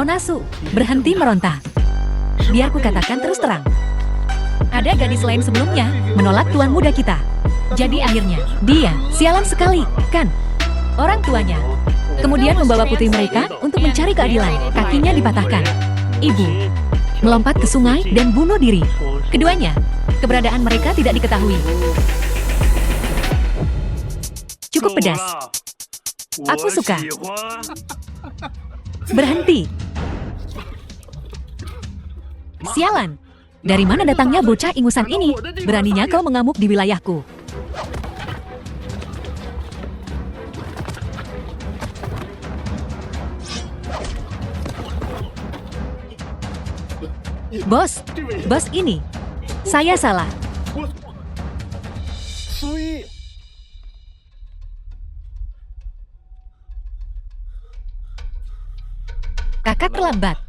Nona Su, berhenti meronta. Biar ku katakan terus terang. Ada gadis lain sebelumnya, menolak tuan muda kita. Jadi akhirnya, dia, sialan sekali, kan? Orang tuanya. Kemudian membawa putri mereka untuk mencari keadilan. Kakinya dipatahkan. Ibu melompat ke sungai dan bunuh diri. Keduanya, keberadaan mereka tidak diketahui. Cukup pedas. Aku suka. Berhenti. Sialan. Dari mana datangnya bocah ingusan ini? Beraninya kau mengamuk di wilayahku. Bos ini. Saya salah. Kakak terlambat.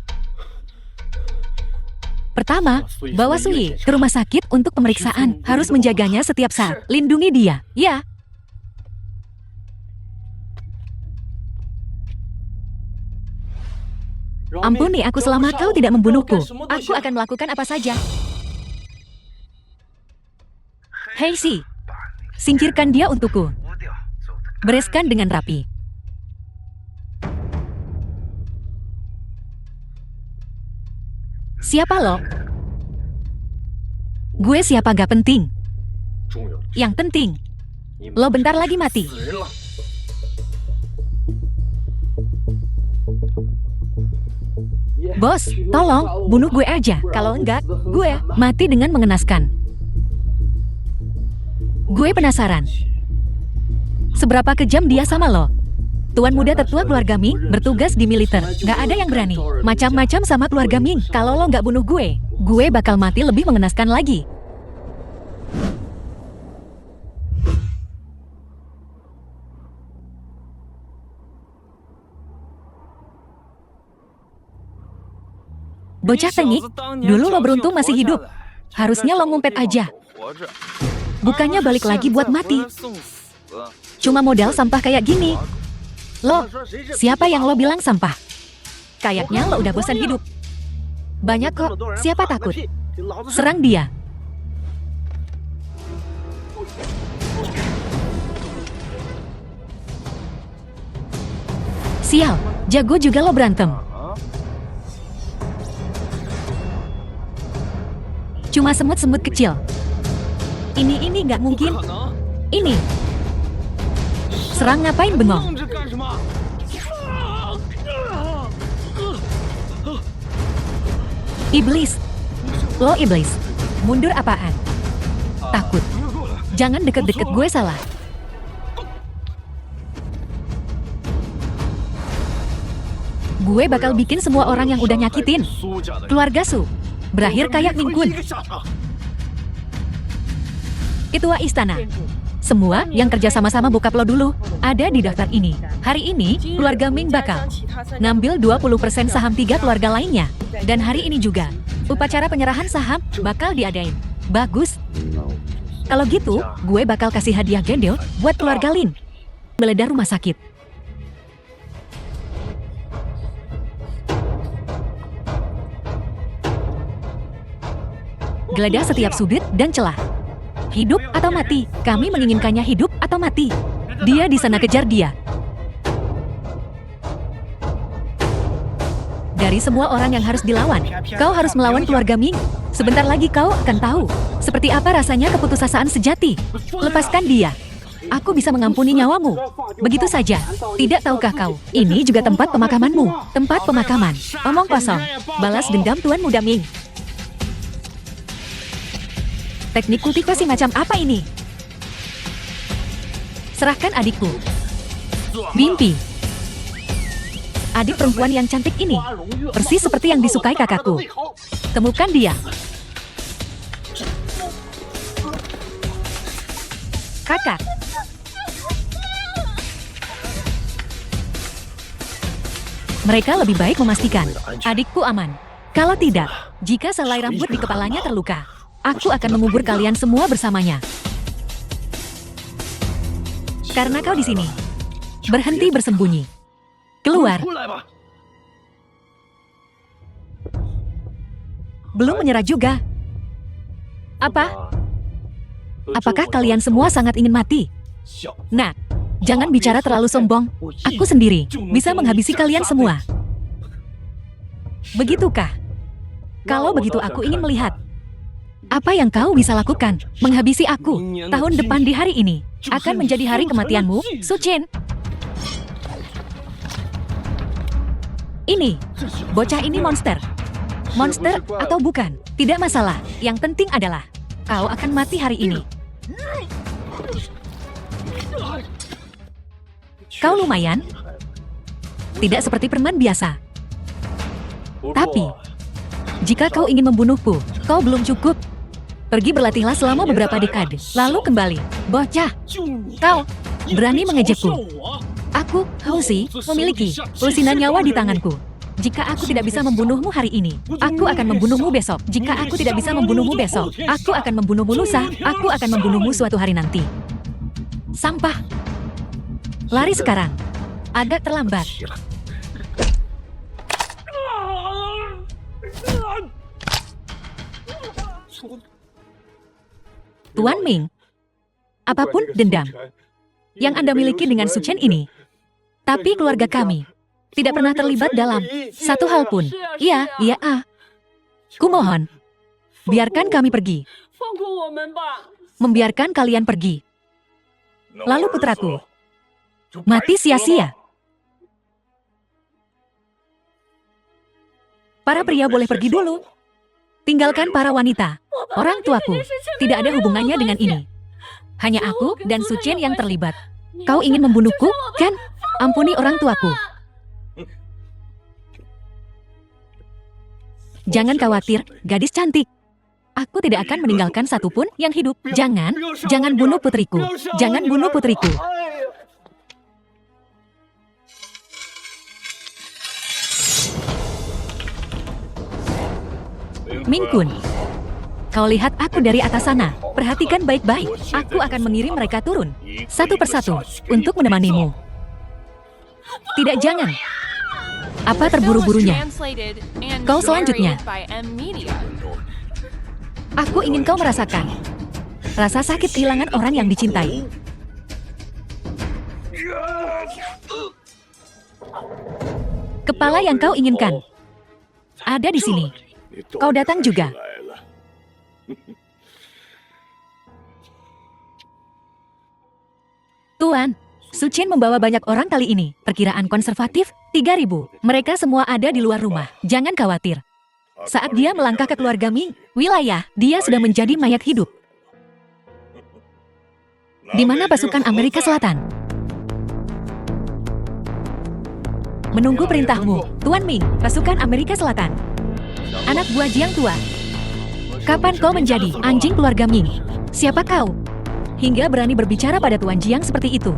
Pertama, bawa Sui ke rumah sakit untuk pemeriksaan. Harus menjaganya setiap saat. Lindungi dia, ya. Ampuni aku selama kau tidak membunuhku. Aku akan melakukan apa saja. Hei Si, singkirkan dia untukku. Bereskan dengan rapi. Siapa lo? Gue siapa gak penting. Yang penting, lo bentar lagi mati. Bos, tolong, bunuh gue aja. Kalau enggak, gue mati dengan mengenaskan. Gue penasaran. Seberapa kejam dia sama lo? Tuan muda tetua keluarga Ming bertugas di militer. Gak ada yang berani. Macam-macam sama keluarga Ming. Kalau lo gak bunuh gue bakal mati lebih mengenaskan lagi. Bocah tengik, dulu lo beruntung masih hidup. Harusnya lo ngumpet aja. Bukannya balik lagi buat mati. Cuma modal sampah kayak gini. Lo, siapa yang lo bilang sampah? Kayaknya lo udah bosan hidup. Banyak kok, siapa takut? Serang dia. Sial, jago juga lo berantem. Cuma semut-semut kecil. Ini nggak mungkin. Ini. Serang ngapain bengong? Iblis. Lo iblis. Mundur apaan? Takut. Jangan deket-deket gue salah. Gue bakal bikin semua orang yang udah nyakitin keluarga Su berakhir kayak Ming Kun. Ketua istana. Semua yang kerja sama-sama bokap lo dulu ada di daftar ini. Hari ini, keluarga Ming bakal ngambil 20% saham 3 keluarga lainnya. Dan hari ini juga, upacara penyerahan saham bakal diadain. Bagus. Kalau gitu, gue bakal kasih hadiah gembel buat keluarga Lin. Geledah rumah sakit. Geledah setiap sudut dan celah. Hidup atau mati? Kami menginginkannya hidup atau mati. Dia di sana, kejar dia. Dari semua orang yang harus dilawan, kau harus melawan keluarga Ming. Sebentar lagi kau akan tahu seperti apa rasanya keputusasaan sejati. Lepaskan dia. Aku bisa mengampuni nyawamu. Begitu saja. Tidak tahukah kau? Ini juga tempat pemakamanmu. Tempat pemakaman. Omong kosong. Balas dendam Tuan Muda Ming. Teknik kultivasi macam apa ini? Serahkan adikku. Mimpi. Adik perempuan yang cantik ini. Persis seperti yang disukai kakakku. Temukan dia. Kakak. Mereka lebih baik memastikan adikku aman. Kalau tidak, jika selai rambut di kepalanya terluka, aku akan mengubur kalian semua bersamanya. Karena kau di sini. Berhenti bersembunyi. Keluar. belum menyerah juga. Apa? Apakah kalian semua sangat ingin mati? Nah, jangan bicara terlalu sombong. Aku sendiri bisa menghabisi kalian semua. Begitukah? Kalau begitu aku ingin melihat. Apa yang kau bisa lakukan? Menghabisi aku. Tahun depan di hari ini akan menjadi hari kematianmu, Su Chen. Ini, bocah ini monster. Monster atau bukan, tidak masalah. Yang penting adalah, kau akan mati hari ini. Kau lumayan. Tidak seperti permen biasa. Tapi, jika kau ingin membunuhku, kau belum cukup. Pergi berlatihlah selama beberapa dekade, lalu kembali. Bocah, kau berani mengejekku. Aku, Housi, memiliki lusinan nyawa di tanganku. Jika aku tidak bisa membunuhmu hari ini, aku akan membunuhmu besok. Jika aku tidak bisa membunuhmu besok, aku akan membunuhmu lusa. Aku akan membunuhmu suatu hari nanti. Sampah. Lari sekarang. Agak terlambat. Tuan Ming, apapun dendam yang Anda miliki dengan Su Chen ini, tapi keluarga kami tidak pernah terlibat dalam satu hal pun. Iya, Kumohon, biarkan kami pergi. Membiarkan kalian pergi. Lalu putraku, mati sia-sia. Para pria boleh pergi dulu. Tinggalkan para wanita. Orang tuaku tidak ada hubungannya dengan ini. Hanya aku dan Su Chen yang terlibat. Kau ingin membunuhku, kan? Ampuni orang tuaku. Jangan khawatir, gadis cantik. Aku tidak akan meninggalkan satupun yang hidup. Jangan bunuh putriku. Jangan bunuh putriku. Ming Kun, kau lihat aku dari atas sana. Perhatikan baik-baik. Aku akan mengirim mereka turun satu persatu untuk menemanimu. Tidak, jangan. Apa terburu-burunya? Kau selanjutnya. Aku ingin kau merasakan rasa sakit kehilangan orang yang dicintai. Kepala yang kau inginkan ada di sini. Kau datang juga. Tuan, Su Chen membawa banyak orang kali ini. Perkiraan konservatif, 3.000. Mereka semua ada di luar rumah. Jangan khawatir. Saat dia melangkah ke keluarga Ming, wilayah, dia sudah menjadi mayat hidup. Di mana pasukan Amerika Selatan? Menunggu perintahmu, Tuan Ming, pasukan Amerika Selatan. Anak buah Jiang tua. Kapan kau menjadi anjing keluarga Ming? Siapa kau? Hingga berani berbicara pada Tuan Jiang seperti itu.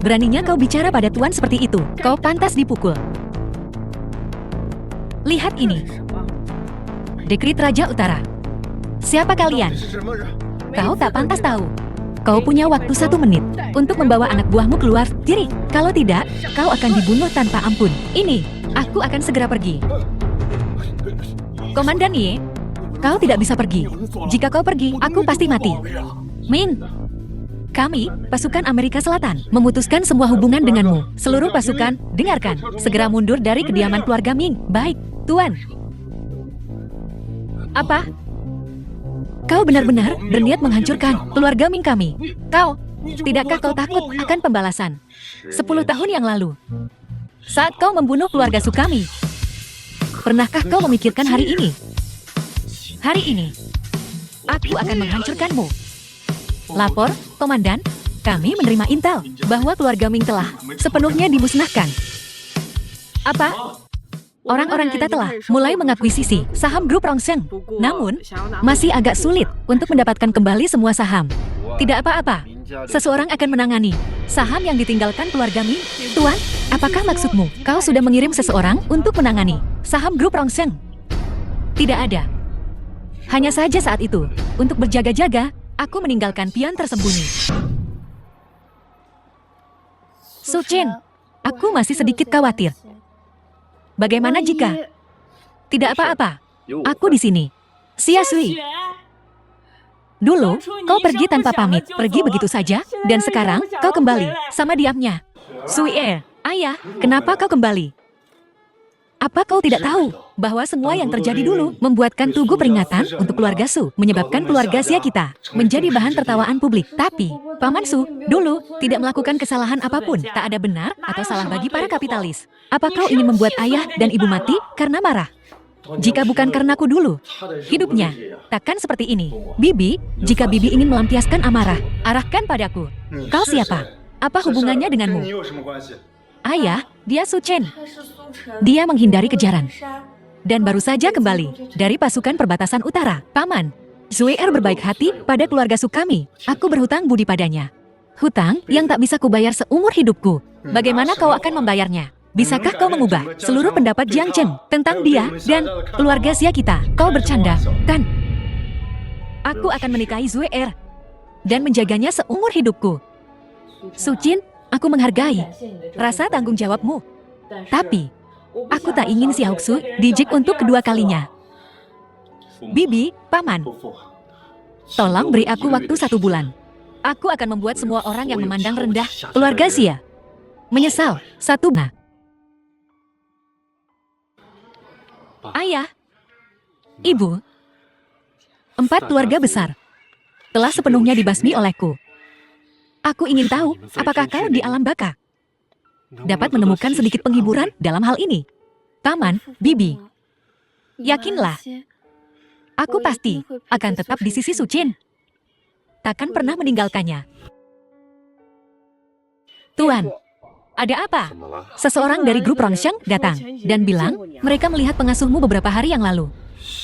Beraninya kau bicara pada Tuan seperti itu. Kau pantas dipukul. Lihat ini. Dekrit Raja Utara. Siapa kalian? Kau tak pantas tahu. Kau punya waktu 1 menit untuk membawa anak buahmu keluar diri. Kalau tidak, kau akan dibunuh tanpa ampun. Ini, aku akan segera pergi. Komandan Ye, kau tidak bisa pergi. Jika kau pergi, aku pasti mati. Ming, kami, pasukan Amerika Selatan, memutuskan semua hubungan denganmu. Seluruh pasukan, dengarkan. Segera mundur dari kediaman keluarga Ming. Baik, Tuan. Apa? Kau benar-benar berniat menghancurkan keluarga Ming kami. Tidakkah kau takut akan pembalasan? 10 tahun yang lalu, saat kau membunuh keluarga Sukami. Pernahkah kau memikirkan hari ini? Hari ini, aku akan menghancurkanmu. Lapor, Komandan, kami menerima intel bahwa keluarga Ming telah sepenuhnya dimusnahkan. Apa? Orang-orang kita telah mulai mengakuisisi saham grup Rongseng. Namun, masih agak sulit untuk mendapatkan kembali semua saham. Tidak apa-apa, seseorang akan menangani saham yang ditinggalkan keluarga Ming. Tuan, apakah maksudmu kau sudah mengirim seseorang untuk menangani saham grup Rongseng? Tidak ada. Hanya saja saat itu, untuk berjaga-jaga, aku meninggalkan pion tersembunyi. Su Chen, aku masih sedikit khawatir. Bagaimana jika? Tidak apa-apa. Aku di sini. Xia Sui. Dulu, kau pergi tanpa pamit, pergi begitu saja, dan sekarang kau kembali, sama diamnya. Sui ayah, kenapa kau kembali? Apa kau tidak tahu bahwa semua yang terjadi dulu membuatkan tugu peringatan untuk keluarga Su, menyebabkan keluarga Xia kita menjadi bahan tertawaan publik. Tapi, Paman Su, dulu tidak melakukan kesalahan apapun, tak ada benar atau salah bagi para kapitalis. Apa kau ingin membuat ayah dan ibu mati karena marah? Jika bukan karenaku dulu, hidupnya takkan seperti ini. Bibi, jika Bibi ingin melampiaskan amarah, arahkan padaku. Kau siapa? Apa hubungannya denganmu? Ayah, dia Su Chen. Dia menghindari kejaran dan baru saja kembali dari pasukan perbatasan utara. Paman, Zui berbaik hati pada keluarga Su kami. Aku berhutang budi padanya. Hutang yang tak bisa kubayar seumur hidupku. Bagaimana kau akan membayarnya? Bisakah kau mengubah seluruh pendapat Jiang Cheng tentang dia dan keluarga Xia kita? Kau bercanda, kan? Aku akan menikahi Zui dan menjaganya seumur hidupku. Su Jin, aku menghargai rasa tanggung jawabmu. Tapi, aku tak ingin si Haoksu dijek untuk kedua kalinya. Bibi, Paman, tolong beri aku waktu 1 bulan. Aku akan membuat semua orang yang memandang rendah keluarga Xia menyesal. 1 bulan. Ayah, Ibu, 4 keluarga besar telah sepenuhnya dibasmi olehku. Aku ingin tahu, apakah kau di alam baka dapat menemukan sedikit penghiburan dalam hal ini? Paman, Bibi, yakinlah, aku pasti akan tetap di sisi Su Jin. Takkan pernah meninggalkannya. Tuan, ada apa? Seseorang dari grup Rongsheng datang dan bilang mereka melihat pengasuhmu beberapa hari yang lalu.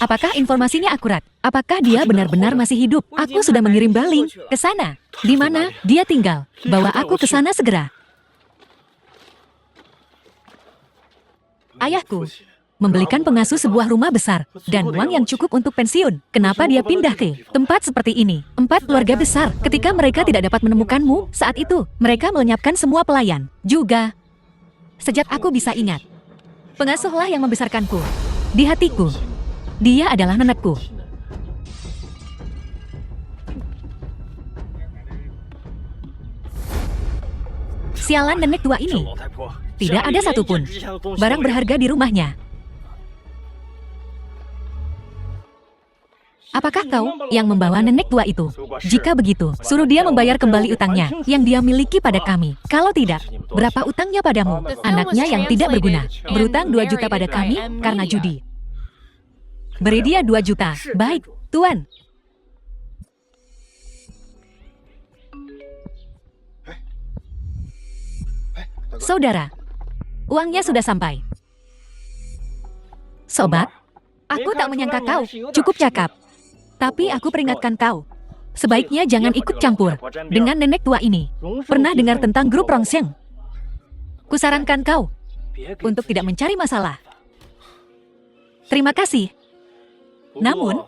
Apakah informasinya akurat? Apakah dia benar-benar masih hidup? Aku sudah mengirim baling ke sana. Di mana dia tinggal? Bawa aku ke sana segera. Ayahku membelikan pengasuh sebuah rumah besar dan uang yang cukup untuk pensiun. Kenapa dia pindah ke tempat seperti ini? 4 keluarga besar. Ketika mereka tidak dapat menemukanmu saat itu, mereka melenyapkan semua pelayan. Juga, sejak aku bisa ingat, pengasuhlah yang membesarkanku. Di hatiku, dia adalah nenekku. Sialan nenek tua ini. Tidak ada satupun barang berharga di rumahnya. Apakah kau yang membawa nenek tua itu? Jika begitu, suruh dia membayar kembali utangnya yang dia miliki pada kami. Kalau tidak, berapa utangnya padamu? Anaknya yang tidak berguna, berutang 2 juta pada kami karena judi. Beri dia 2 juta. Baik, Tuan. Saudara, uangnya sudah sampai. Sobat, aku tak menyangka kau cukup cakap. Tapi aku peringatkan kau, sebaiknya jangan ikut campur dengan nenek tua ini. Pernah dengar tentang grup Rongsheng? Kusarankan kau untuk tidak mencari masalah. Terima kasih. Namun,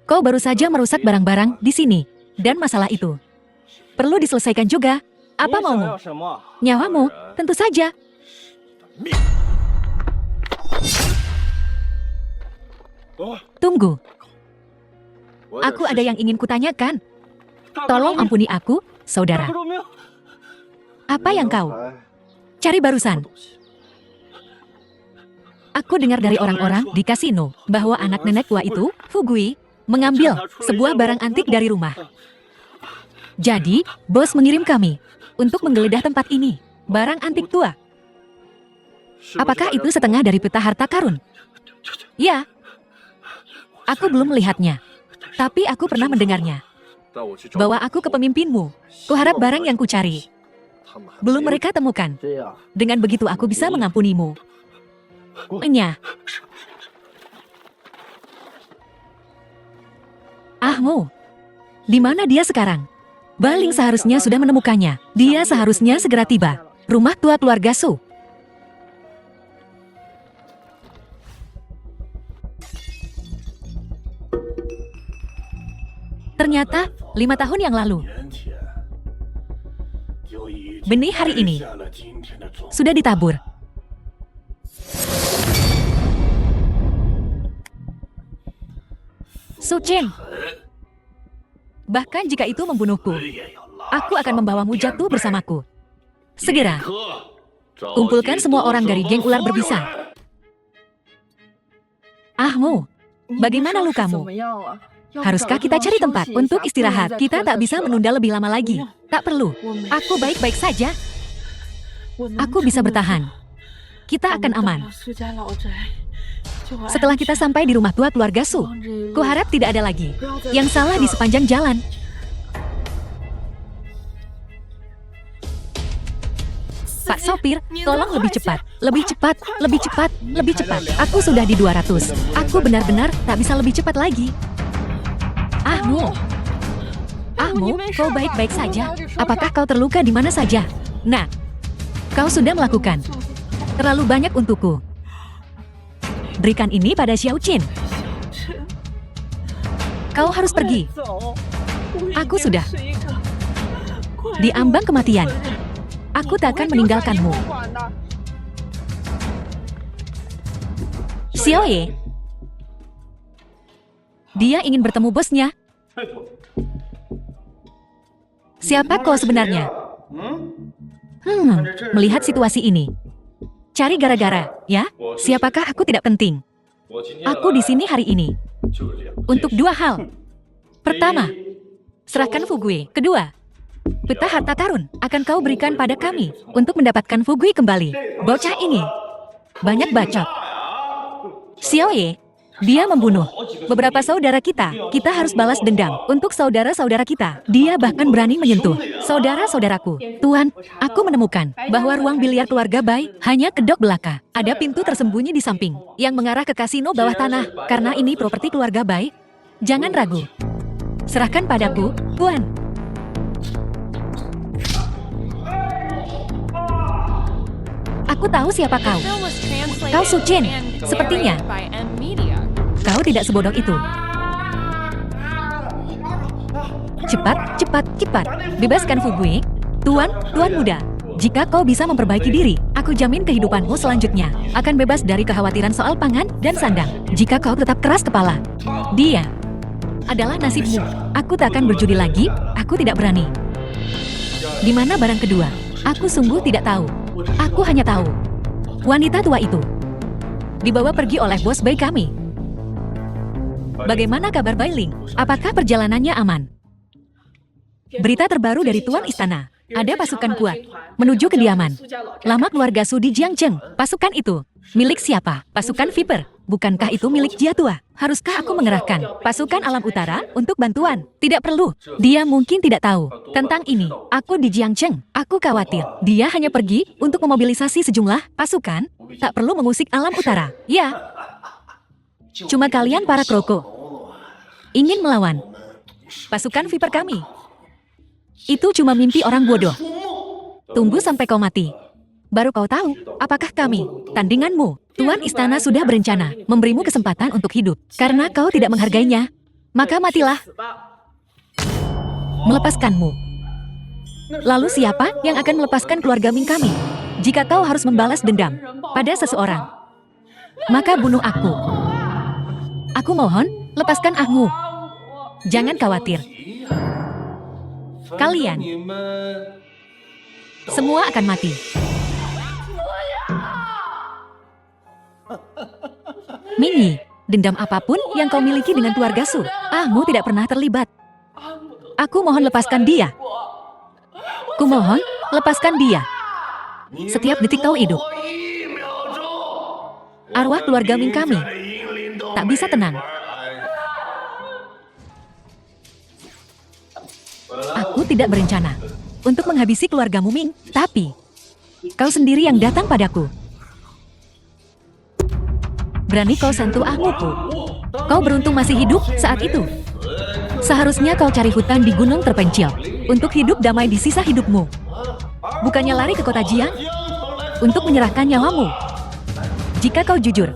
kau baru saja merusak barang-barang di sini. Dan masalah itu perlu diselesaikan juga. Apa maumu? Nyawamu? Tentu saja. Tunggu. Aku ada yang ingin kutanyakan. Tolong ampuni aku, saudara. Apa yang kau cari barusan? Aku dengar dari orang-orang di kasino bahwa anak nenek tua itu, Fugui, mengambil sebuah barang antik dari rumah. Jadi, bos mengirim kami untuk menggeledah tempat ini. Barang antik tua. Apakah itu setengah dari peta harta karun? Ya. Aku belum melihatnya. Tapi aku pernah mendengarnya. Bawa aku ke pemimpinmu. Kuharap barang yang kucari belum mereka temukan. Dengan begitu aku bisa mengampunimu. Enya. Ahmu. Di mana dia sekarang? Baling seharusnya sudah menemukannya. Dia seharusnya segera tiba. Rumah tua keluarga Su. Ternyata, 5 tahun yang lalu, benih hari ini sudah ditabur. Su Jin. Bahkan jika itu membunuhku, aku akan membawamu jatuh bersamaku. Segera, kumpulkan semua orang dari geng ular berbisa. Ahmu, bagaimana lukamu? Haruskah kita cari tempat untuk istirahat? Kita tak bisa menunda lebih lama lagi. Tak perlu. Aku baik-baik saja. Aku bisa bertahan. Kita akan aman. Setelah kita sampai di rumah tua keluarga Su, kuharap tidak ada lagi yang salah di sepanjang jalan. Pak sopir, tolong lebih cepat. Lebih cepat, lebih cepat, lebih cepat. Aku sudah di 200. Aku benar-benar tak bisa lebih cepat lagi. Ahmu, kau baik-baik saja. Apakah kau terluka di mana saja? Nah, kau sudah melakukan terlalu banyak untukku. Berikan ini pada Xiao Jin. Kau harus pergi. Aku sudah di ambang kematian. Aku tak akan meninggalkanmu. Xiao Ye. Dia ingin bertemu bosnya. Siapa kau sebenarnya? Melihat situasi ini. Cari gara-gara, ya? Siapakah aku tidak penting. Aku di sini hari ini untuk 2 hal. Pertama, serahkan Fugui. Kedua, peta harta karun akan kau berikan pada kami untuk mendapatkan Fugui kembali. Bocah ini banyak bacot. Xiao Ye, dia membunuh beberapa saudara kita. Kita harus balas dendam untuk saudara-saudara kita. Dia bahkan berani menyentuh saudara-saudaraku. Tuan, aku menemukan bahwa ruang biliar keluarga Bai hanya kedok belaka. Ada pintu tersembunyi di samping yang mengarah ke kasino bawah tanah. Karena ini properti keluarga Bai, jangan ragu. Serahkan padaku, Tuan. Aku tahu siapa kau. Kau Su Jin. Sepertinya kau tidak sebodoh itu. Cepat, cepat, cepat. Bebaskan Fugui. Tuan muda. Jika kau bisa memperbaiki diri, aku jamin kehidupanmu selanjutnya akan bebas dari kekhawatiran soal pangan dan sandang. Jika kau tetap keras kepala, dia adalah nasibmu. Aku tak akan berjudi lagi. Aku tidak berani. Di mana barang kedua? Aku sungguh tidak tahu. Aku hanya tahu wanita tua itu dibawa pergi oleh bos Bai kami. Bagaimana kabar Bailing? Apakah perjalanannya aman? Berita terbaru dari Tuan Istana. Ada pasukan kuat menuju kediaman lama keluarga Su di Jiangzheng. Pasukan itu milik siapa? Pasukan Viper. Bukankah itu milik Jia Tua? Haruskah aku mengerahkan pasukan alam utara untuk bantuan? Tidak perlu. Dia mungkin tidak tahu tentang ini. Aku di Jiangzheng. Aku khawatir. Dia hanya pergi untuk memobilisasi sejumlah pasukan. Tak perlu mengusik alam utara. Ya. Cuma kalian para kroko ingin melawan pasukan Viper kami. Itu cuma mimpi orang bodoh. Tunggu sampai kau mati. Baru kau tahu apakah kami tandinganmu. Tuan Istana sudah berencana memberimu kesempatan untuk hidup. Karena kau tidak menghargainya, maka matilah. Melepaskanmu. Lalu siapa yang akan melepaskan keluarga Ming kami? Jika kau harus membalas dendam pada seseorang, maka bunuh aku. Aku mohon, lepaskan Ahmu. Jangan khawatir. Kalian semua akan mati. Minyi, dendam apapun yang kau miliki dengan keluarga Su, Ahmu tidak pernah terlibat. Aku mohon lepaskan dia. Kumohon, lepaskan dia. Setiap detik kau hidup, arwah keluarga Ming kami tak bisa tenang. Aku tidak berencana untuk menghabisi keluargamu Ming, tapi kau sendiri yang datang padaku. Berani kau sentuh Ahmuku. Kau beruntung masih hidup saat itu. Seharusnya kau cari hutan di gunung terpencil untuk hidup damai di sisa hidupmu. Bukannya lari ke kota Jiang untuk menyerahkan nyawamu. Jika kau jujur,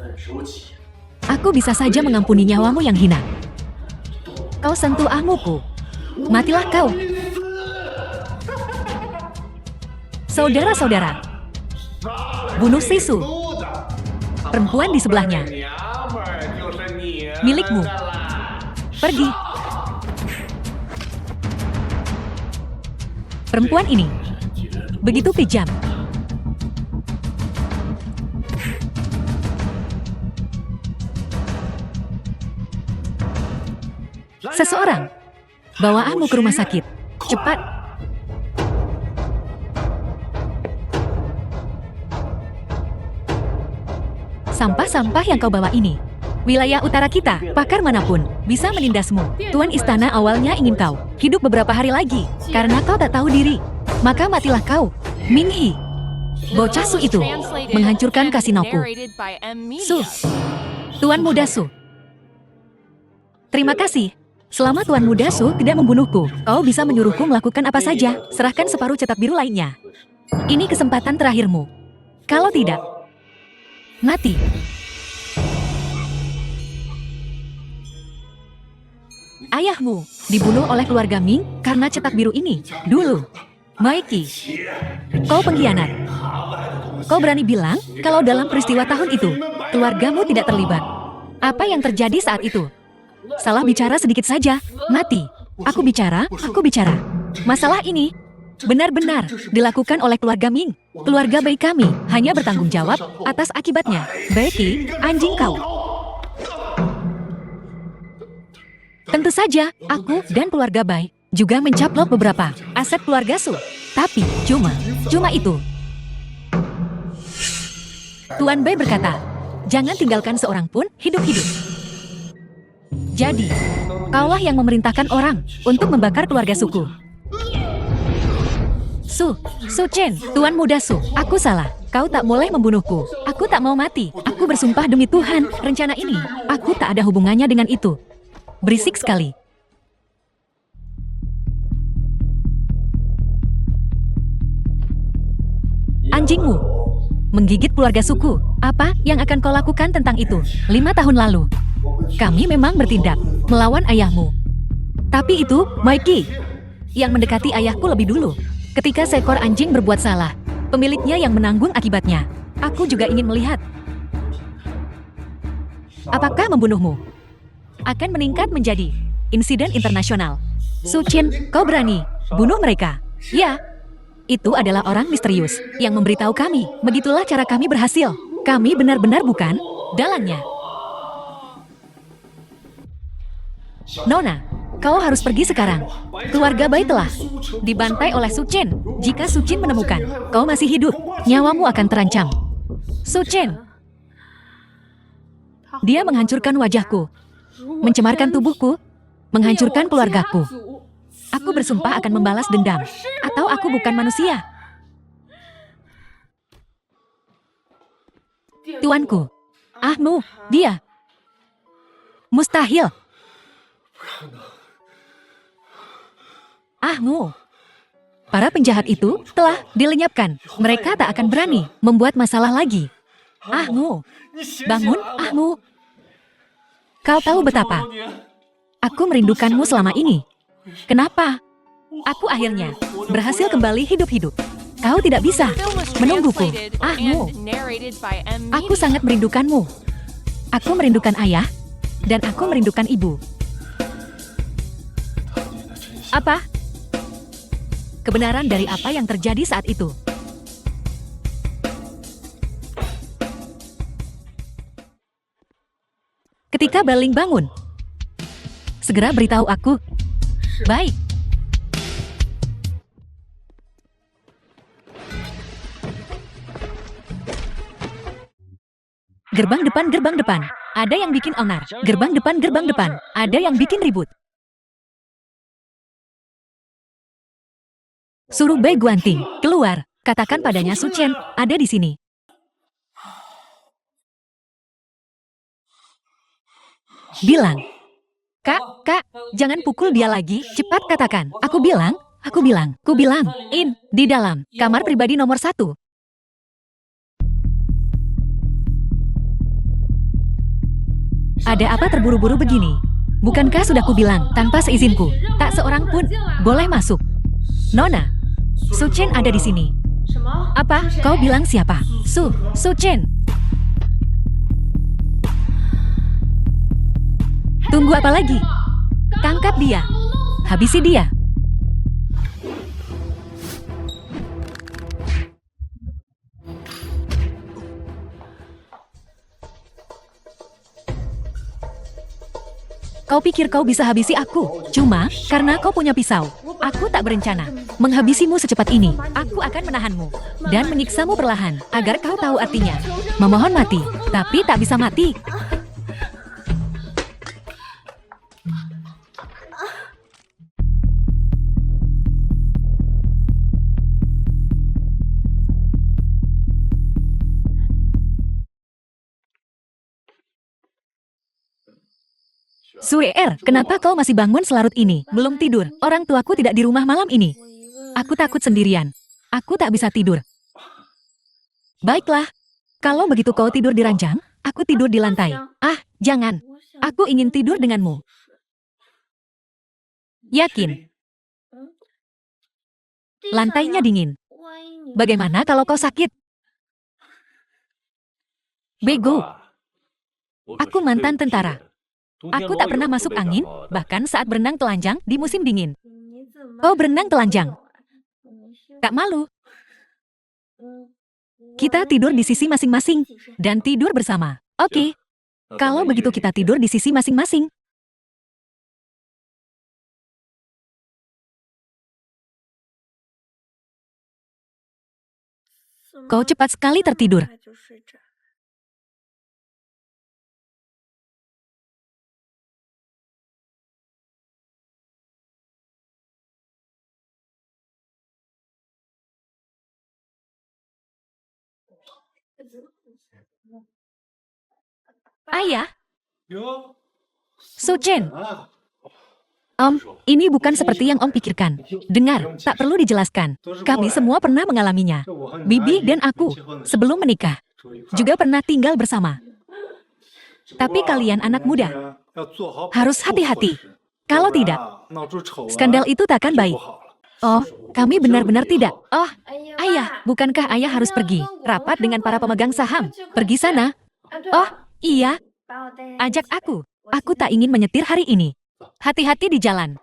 aku bisa saja mengampuni nyawamu yang hina. Kau sentuh Ahmuku, matilah kau. Saudara-saudara, bunuh Sisu. Perempuan di sebelahnya milikmu. Pergi. Perempuan ini begitu kejam. Seseorang, bawa aku ke rumah sakit. Cepat. Sampah-sampah yang kau bawa ini. Wilayah utara kita, pakar manapun, bisa menindasmu. Tuan istana awalnya ingin kau hidup beberapa hari lagi, karena kau tak tahu diri. Maka matilah kau, Ming He. Bocah Su itu menghancurkan kasinoku. Su, Tuan Muda Su. Terima kasih. Selama Tuan Muda Su tidak membunuhku, kau bisa menyuruhku melakukan apa saja. Serahkan separuh cetak biru lainnya. Ini kesempatan terakhirmu. Kalau tidak, mati. Ayahmu dibunuh oleh keluarga Ming karena cetak biru ini. Dulu, Mikey, kau pengkhianat. Kau berani bilang kalau dalam peristiwa tahun itu, keluargamu tidak terlibat. Apa yang terjadi saat itu? Salah bicara sedikit saja, mati. Aku bicara. Masalah ini benar-benar dilakukan oleh keluarga Ming. Keluarga baik kami hanya bertanggung jawab atas akibatnya. Becky, anjing kau. Tentu saja, aku dan keluarga Bai juga mencaplok beberapa aset keluarga Su. Tapi, cuma itu. Tuan Bai berkata, jangan tinggalkan seorang pun hidup-hidup. Jadi, kaulah yang memerintahkan orang untuk membakar keluarga suku. Su Chen, Tuan Muda Su, aku salah. Kau tak boleh membunuhku. Aku tak mau mati. Aku bersumpah demi Tuhan, rencana ini, aku tak ada hubungannya dengan itu. Berisik sekali. Anjingmu menggigit keluarga suku. Apa yang akan kau lakukan tentang itu? 5 tahun lalu, kami memang bertindak melawan ayahmu. Tapi itu Mikey yang mendekati ayahku lebih dulu. Ketika seekor anjing berbuat salah, pemiliknya yang menanggung akibatnya. Aku juga ingin melihat. Apakah membunuhmu akan meningkat menjadi insiden internasional? Su Chen, kau berani bunuh mereka? Ya, itu adalah orang misterius yang memberitahu kami. Begitulah cara kami berhasil. Kami benar-benar bukan dalangnya. Nona, kau harus pergi sekarang. Keluarga Bai telah dibantai oleh Su Chen. Jika Su Chen menemukan kau masih hidup, nyawamu akan terancam. Su Chen, dia menghancurkan wajahku, mencemarkan tubuhku, menghancurkan keluargaku. Aku bersumpah akan membalas dendam. Atau aku bukan manusia. Tuanku, Ahmu, dia. Mustahil. Ahmu. Para penjahat itu telah dilenyapkan. Mereka tak akan berani membuat masalah lagi. Ahmu, bangun, Ahmu. Kau tahu betapa aku merindukanmu selama ini. Kenapa? Aku akhirnya berhasil kembali hidup-hidup. Kau tidak bisa menungguku, Ahmu. Aku sangat merindukanmu. Aku merindukan ayah, dan aku merindukan ibu. Apa? Kebenaran dari apa yang terjadi saat itu? Ketika Baling bangun, segera beritahu aku. Baik. Gerbang depan. Ada yang bikin onar. Gerbang depan. Ada yang bikin ribut. Suruh Bai Guanting keluar. Katakan padanya Su Chen ada di sini. Bilang, Kak, jangan pukul dia lagi. Cepat katakan. Aku bilang, di dalam kamar pribadi nomor 1. Ada apa terburu-buru begini? Bukankah sudah kubilang tanpa seizinku, tak seorang pun boleh masuk? Nona, Su Chen ada di sini. Apa? Kau bilang siapa? Su Chen. Tunggu apa lagi? Tangkap dia. Habisi dia. Kau pikir kau bisa habisi aku? Cuma karena kau punya pisau. Aku tak berencana menghabisimu secepat ini. Aku akan menahanmu dan menyiksamu perlahan agar kau tahu artinya memohon mati, tapi tak bisa mati. Suer, kenapa kau masih bangun selarut ini? Belum tidur. Orang tuaku tidak di rumah malam ini. Aku takut sendirian. Aku tak bisa tidur. Baiklah. Kalau begitu kau tidur di ranjang, aku tidur di lantai. Ah, jangan. Aku ingin tidur denganmu. Yakin. Lantainya dingin. Bagaimana kalau kau sakit? Bego. Aku mantan tentara. Aku tak pernah masuk angin, bahkan saat berenang telanjang di musim dingin. Oh, berenang telanjang. Kak malu. Kita tidur di sisi masing-masing dan tidur bersama. Oke. Kalau begitu kita tidur di sisi masing-masing. Kau cepat sekali tertidur. Ayah, Suchen. Ini bukan seperti yang Om pikirkan. Dengar, tak perlu dijelaskan. Kami semua pernah mengalaminya. Bibi dan aku, sebelum menikah, juga pernah tinggal bersama. Tapi kalian anak muda, harus hati-hati. Kalau tidak, skandal itu takkan baik. Oh, kami benar-benar tidak. Oh, ayah, bukankah ayah harus pergi? Rapat dengan para pemegang saham. Pergi sana. Oh, iya. Ajak aku. Aku tak ingin menyetir hari ini. Hati-hati di jalan.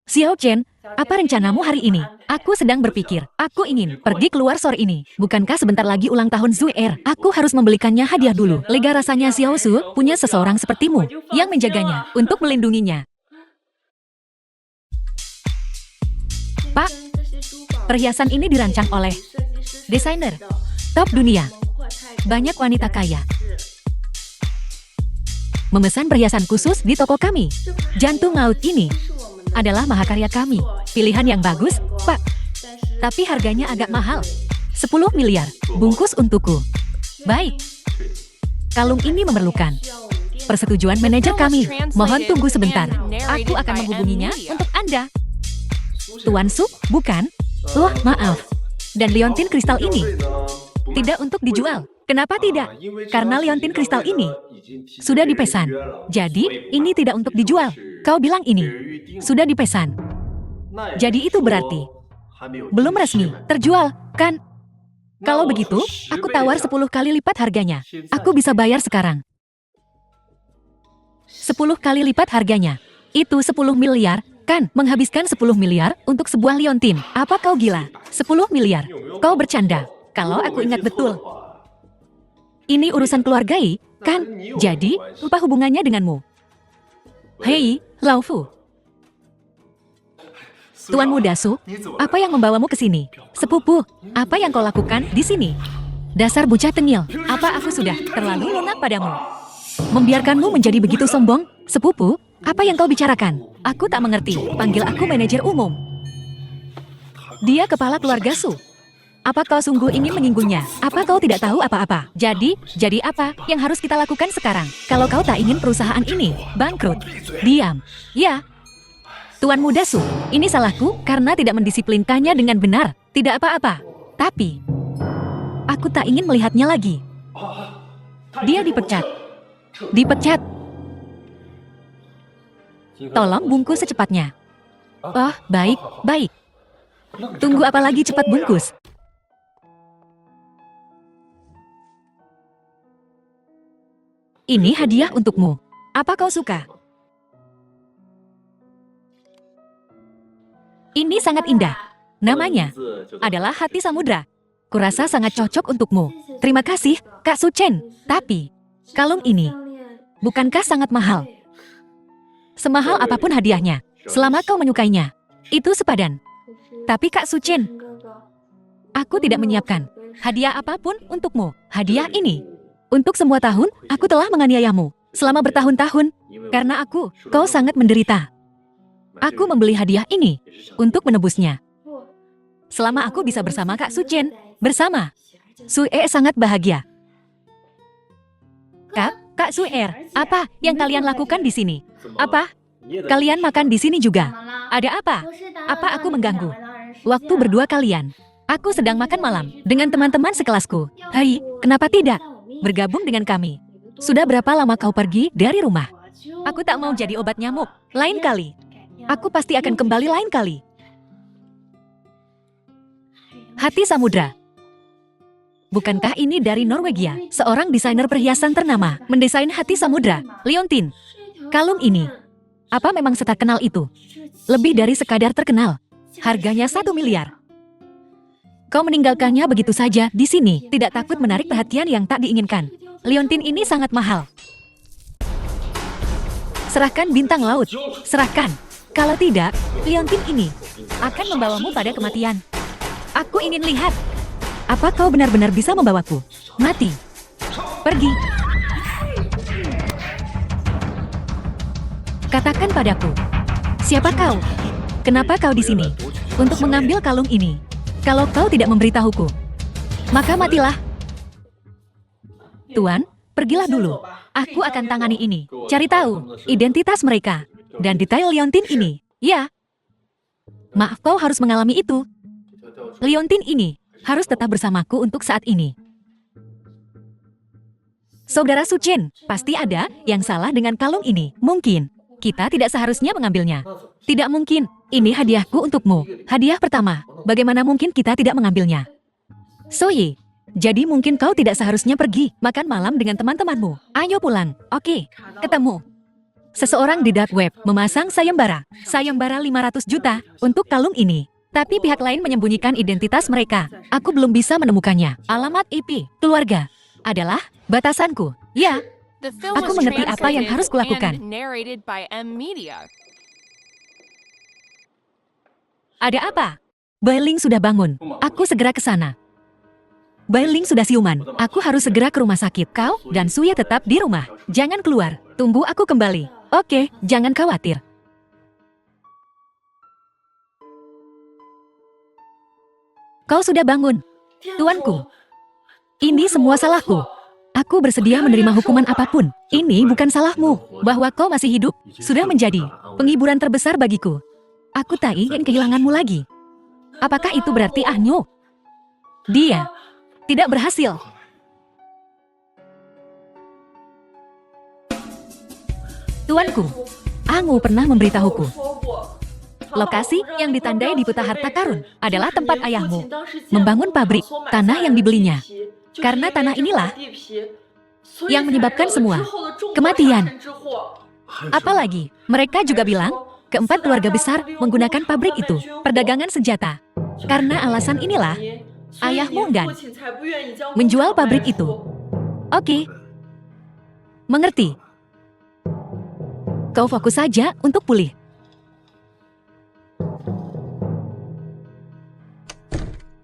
Xiao Chen, apa rencanamu hari ini? Aku sedang berpikir, aku ingin pergi keluar sore ini. Bukankah sebentar lagi ulang tahun Zuer? Aku harus membelikannya hadiah dulu. Lega rasanya Xiao Su punya seseorang sepertimu yang menjaganya untuk melindunginya. Pak, perhiasan ini dirancang oleh desainer top dunia. Banyak wanita kaya memesan perhiasan khusus di toko kami. Jantung laut ini adalah mahakarya kami. Pilihan yang bagus, Pak. Tapi harganya agak mahal. 10 miliar, bungkus untukku. Baik. Kalung ini memerlukan persetujuan manajer kami. Mohon tunggu sebentar. Aku akan menghubunginya untuk Anda. Tuan Su, bukan? Oh, maaf. Dan liontin kristal ini tidak untuk dijual. Kenapa tidak? Karena liontin kristal ini sudah dipesan. Jadi, ini tidak untuk dijual. Kau bilang ini sudah dipesan. Jadi itu berarti belum resmi terjual, kan? Kalau begitu, aku tawar 10 kali lipat harganya. Aku bisa bayar sekarang. 10 kali lipat harganya. Itu 10 miliar, kan? Menghabiskan 10 miliar untuk sebuah liontin. Apa kau gila? 10 miliar. Kau bercanda. Kalau aku ingat betul. Ini urusan keluargai, kan? Jadi, apa hubungannya denganmu? Hei, Lao Fu. Tuan muda Su, apa yang membawamu ke sini? Sepupu, apa yang kau lakukan di sini? Dasar bocah tengil, apa aku sudah terlalu lunak padamu? Membiarkanmu menjadi begitu sombong? Sepupu, apa yang kau bicarakan? Aku tak mengerti, panggil aku manajer umum. Dia kepala keluarga Su. Apa kau sungguh ingin menyinggungnya? Apa kau tidak tahu apa-apa? Jadi apa yang harus kita lakukan sekarang? Kalau kau tak ingin perusahaan ini bangkrut, diam. Ya. Tuan muda Su, ini salahku karena tidak mendisiplinkannya dengan benar. Tidak apa-apa. Tapi, aku tak ingin melihatnya lagi. Dia dipecat. Dipecat. Tolong bungkus secepatnya. Oh, baik, baik. Tunggu apa lagi, cepat bungkus. Ini hadiah untukmu. Apa kau suka? Ini sangat indah. Namanya adalah Hati Samudra. Kurasa sangat cocok untukmu. Terima kasih, Kak Suchen. Tapi, kalung ini, bukankah sangat mahal? Semahal apapun hadiahnya, selama kau menyukainya, itu sepadan. Tapi Kak Suchen, aku tidak menyiapkan hadiah apapun untukmu. Hadiah ini, untuk semua tahun, aku telah menganiayamu. Selama bertahun-tahun, karena kau sangat menderita. Aku membeli hadiah ini, untuk menebusnya. Selama aku bisa bersama Kak Suchen, bersama Sue sangat bahagia. Kak Sue, apa yang kalian lakukan di sini? Apa? Kalian makan di sini juga? Ada apa? Apa aku mengganggu waktu berdua kalian? Aku sedang makan malam dengan teman-teman sekelasku. Hai, kenapa tidak bergabung dengan kami? Sudah berapa lama kau pergi dari rumah? Aku tak mau jadi obat nyamuk. Lain kali, aku pasti akan kembali lain kali. Hati Samudra. Bukankah ini dari Norwegia? Seorang desainer perhiasan ternama mendesain Hati Samudra, Leontin. Kalung ini, apa memang seterkenal itu? Lebih dari sekadar terkenal. Harganya 1 miliar. Kau meninggalkannya begitu saja di sini, tidak takut menarik perhatian yang tak diinginkan. Leontin ini sangat mahal. Serahkan bintang laut. Serahkan. Kalau tidak, Leontin ini akan membawamu pada kematian. Aku ingin lihat. Apa kau benar-benar bisa membawaku mati? Pergi. Katakan padaku, siapa kau? Kenapa kau di sini? Untuk mengambil kalung ini. Kalau kau tidak memberitahuku, maka matilah. Tuan, pergilah dulu. Aku akan tangani ini. Cari tahu identitas mereka dan detail Leontin ini. Ya. Maaf, kau harus mengalami itu. Leontin ini harus tetap bersamaku untuk saat ini. Saudara Suchen, pasti ada yang salah dengan kalung ini. Mungkin kita tidak seharusnya mengambilnya. Tidak mungkin. Ini hadiahku untukmu. Hadiah pertama. Bagaimana mungkin kita tidak mengambilnya? Soye, jadi mungkin kau tidak seharusnya pergi makan malam dengan teman-temanmu. Ayo pulang. Oke, ketemu. Seseorang di dark web memasang sayembara 500 juta untuk kalung ini. Tapi pihak lain menyembunyikan identitas mereka. Aku belum bisa menemukannya. Alamat IP keluarga adalah batasanku. Ya, aku mengerti apa yang harus kulakukan. Ada apa? Bailing sudah bangun. Aku segera ke sana. Bailing sudah siuman. Aku harus segera ke rumah sakit. Kau dan Suya tetap di rumah. Jangan keluar. Tunggu aku kembali. Oke, jangan khawatir. Kau sudah bangun, tuanku. Ini semua salahku. Aku bersedia menerima hukuman apapun. Ini bukan salahmu. Bahwa kau masih hidup sudah menjadi penghiburan terbesar bagiku. Aku tak ingin kehilanganmu lagi. Apakah itu berarti Ahnu? Dia tidak berhasil. Tuanku, Ahnu pernah memberitahuku. Lokasi yang ditandai di peta harta karun adalah tempat ayahmu membangun pabrik tanah yang dibelinya. Karena tanah inilah yang menyebabkan semua kematian. Apalagi, mereka juga bilang keempat keluarga besar menggunakan pabrik itu perdagangan senjata. Karena alasan inilah ayahmu enggan menjual pabrik itu. Oke, mengerti. Kau fokus saja untuk pulih.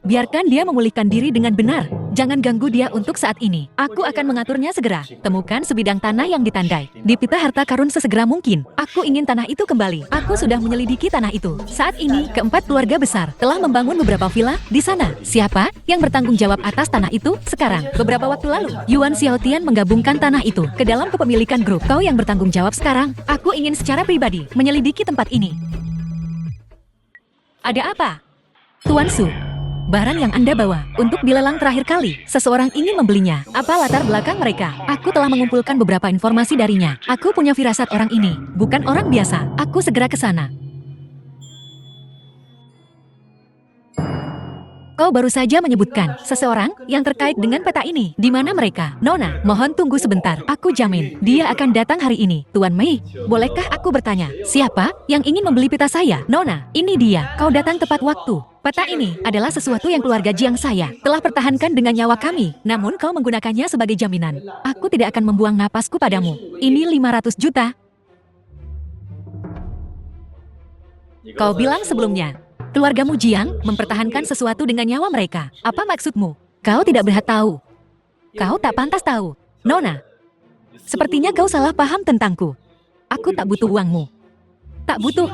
Biarkan dia memulihkan diri dengan benar. Jangan ganggu dia untuk saat ini. Aku akan mengaturnya segera. Temukan sebidang tanah yang ditandai di peta harta karun sesegera mungkin. Aku ingin tanah itu kembali. Aku sudah menyelidiki tanah itu. Saat ini, keempat keluarga besar telah membangun beberapa villa di sana. Siapa yang bertanggung jawab atas tanah itu sekarang? Beberapa waktu lalu, Yuan Xiaotian menggabungkan tanah itu ke dalam kepemilikan grup. Kau yang bertanggung jawab sekarang. Aku ingin secara pribadi menyelidiki tempat ini. Ada apa? Tuan Su. Barang yang Anda bawa untuk dilelang terakhir kali, seseorang ingin membelinya. Apa latar belakang mereka? Aku telah mengumpulkan beberapa informasi darinya. Aku punya firasat orang ini, bukan orang biasa. Aku segera ke sana. Kau baru saja menyebutkan seseorang yang terkait dengan peta ini. Di mana mereka? Nona, mohon tunggu sebentar. Aku jamin, dia akan datang hari ini. Tuan Mei, bolehkah aku bertanya, siapa yang ingin membeli peta saya? Nona, ini dia. Kau datang tepat waktu. Peta ini adalah sesuatu yang keluarga Jiang saya telah pertahankan dengan nyawa kami. Namun kau menggunakannya sebagai jaminan. Aku tidak akan membuang napasku padamu. Ini 500 juta. Kau bilang sebelumnya, keluargamu Jiang mempertahankan sesuatu dengan nyawa mereka. Apa maksudmu? Kau tidak berhak tahu. Kau tak pantas tahu. Nona, sepertinya kau salah paham tentangku. Aku tak butuh uangmu. Tak butuh.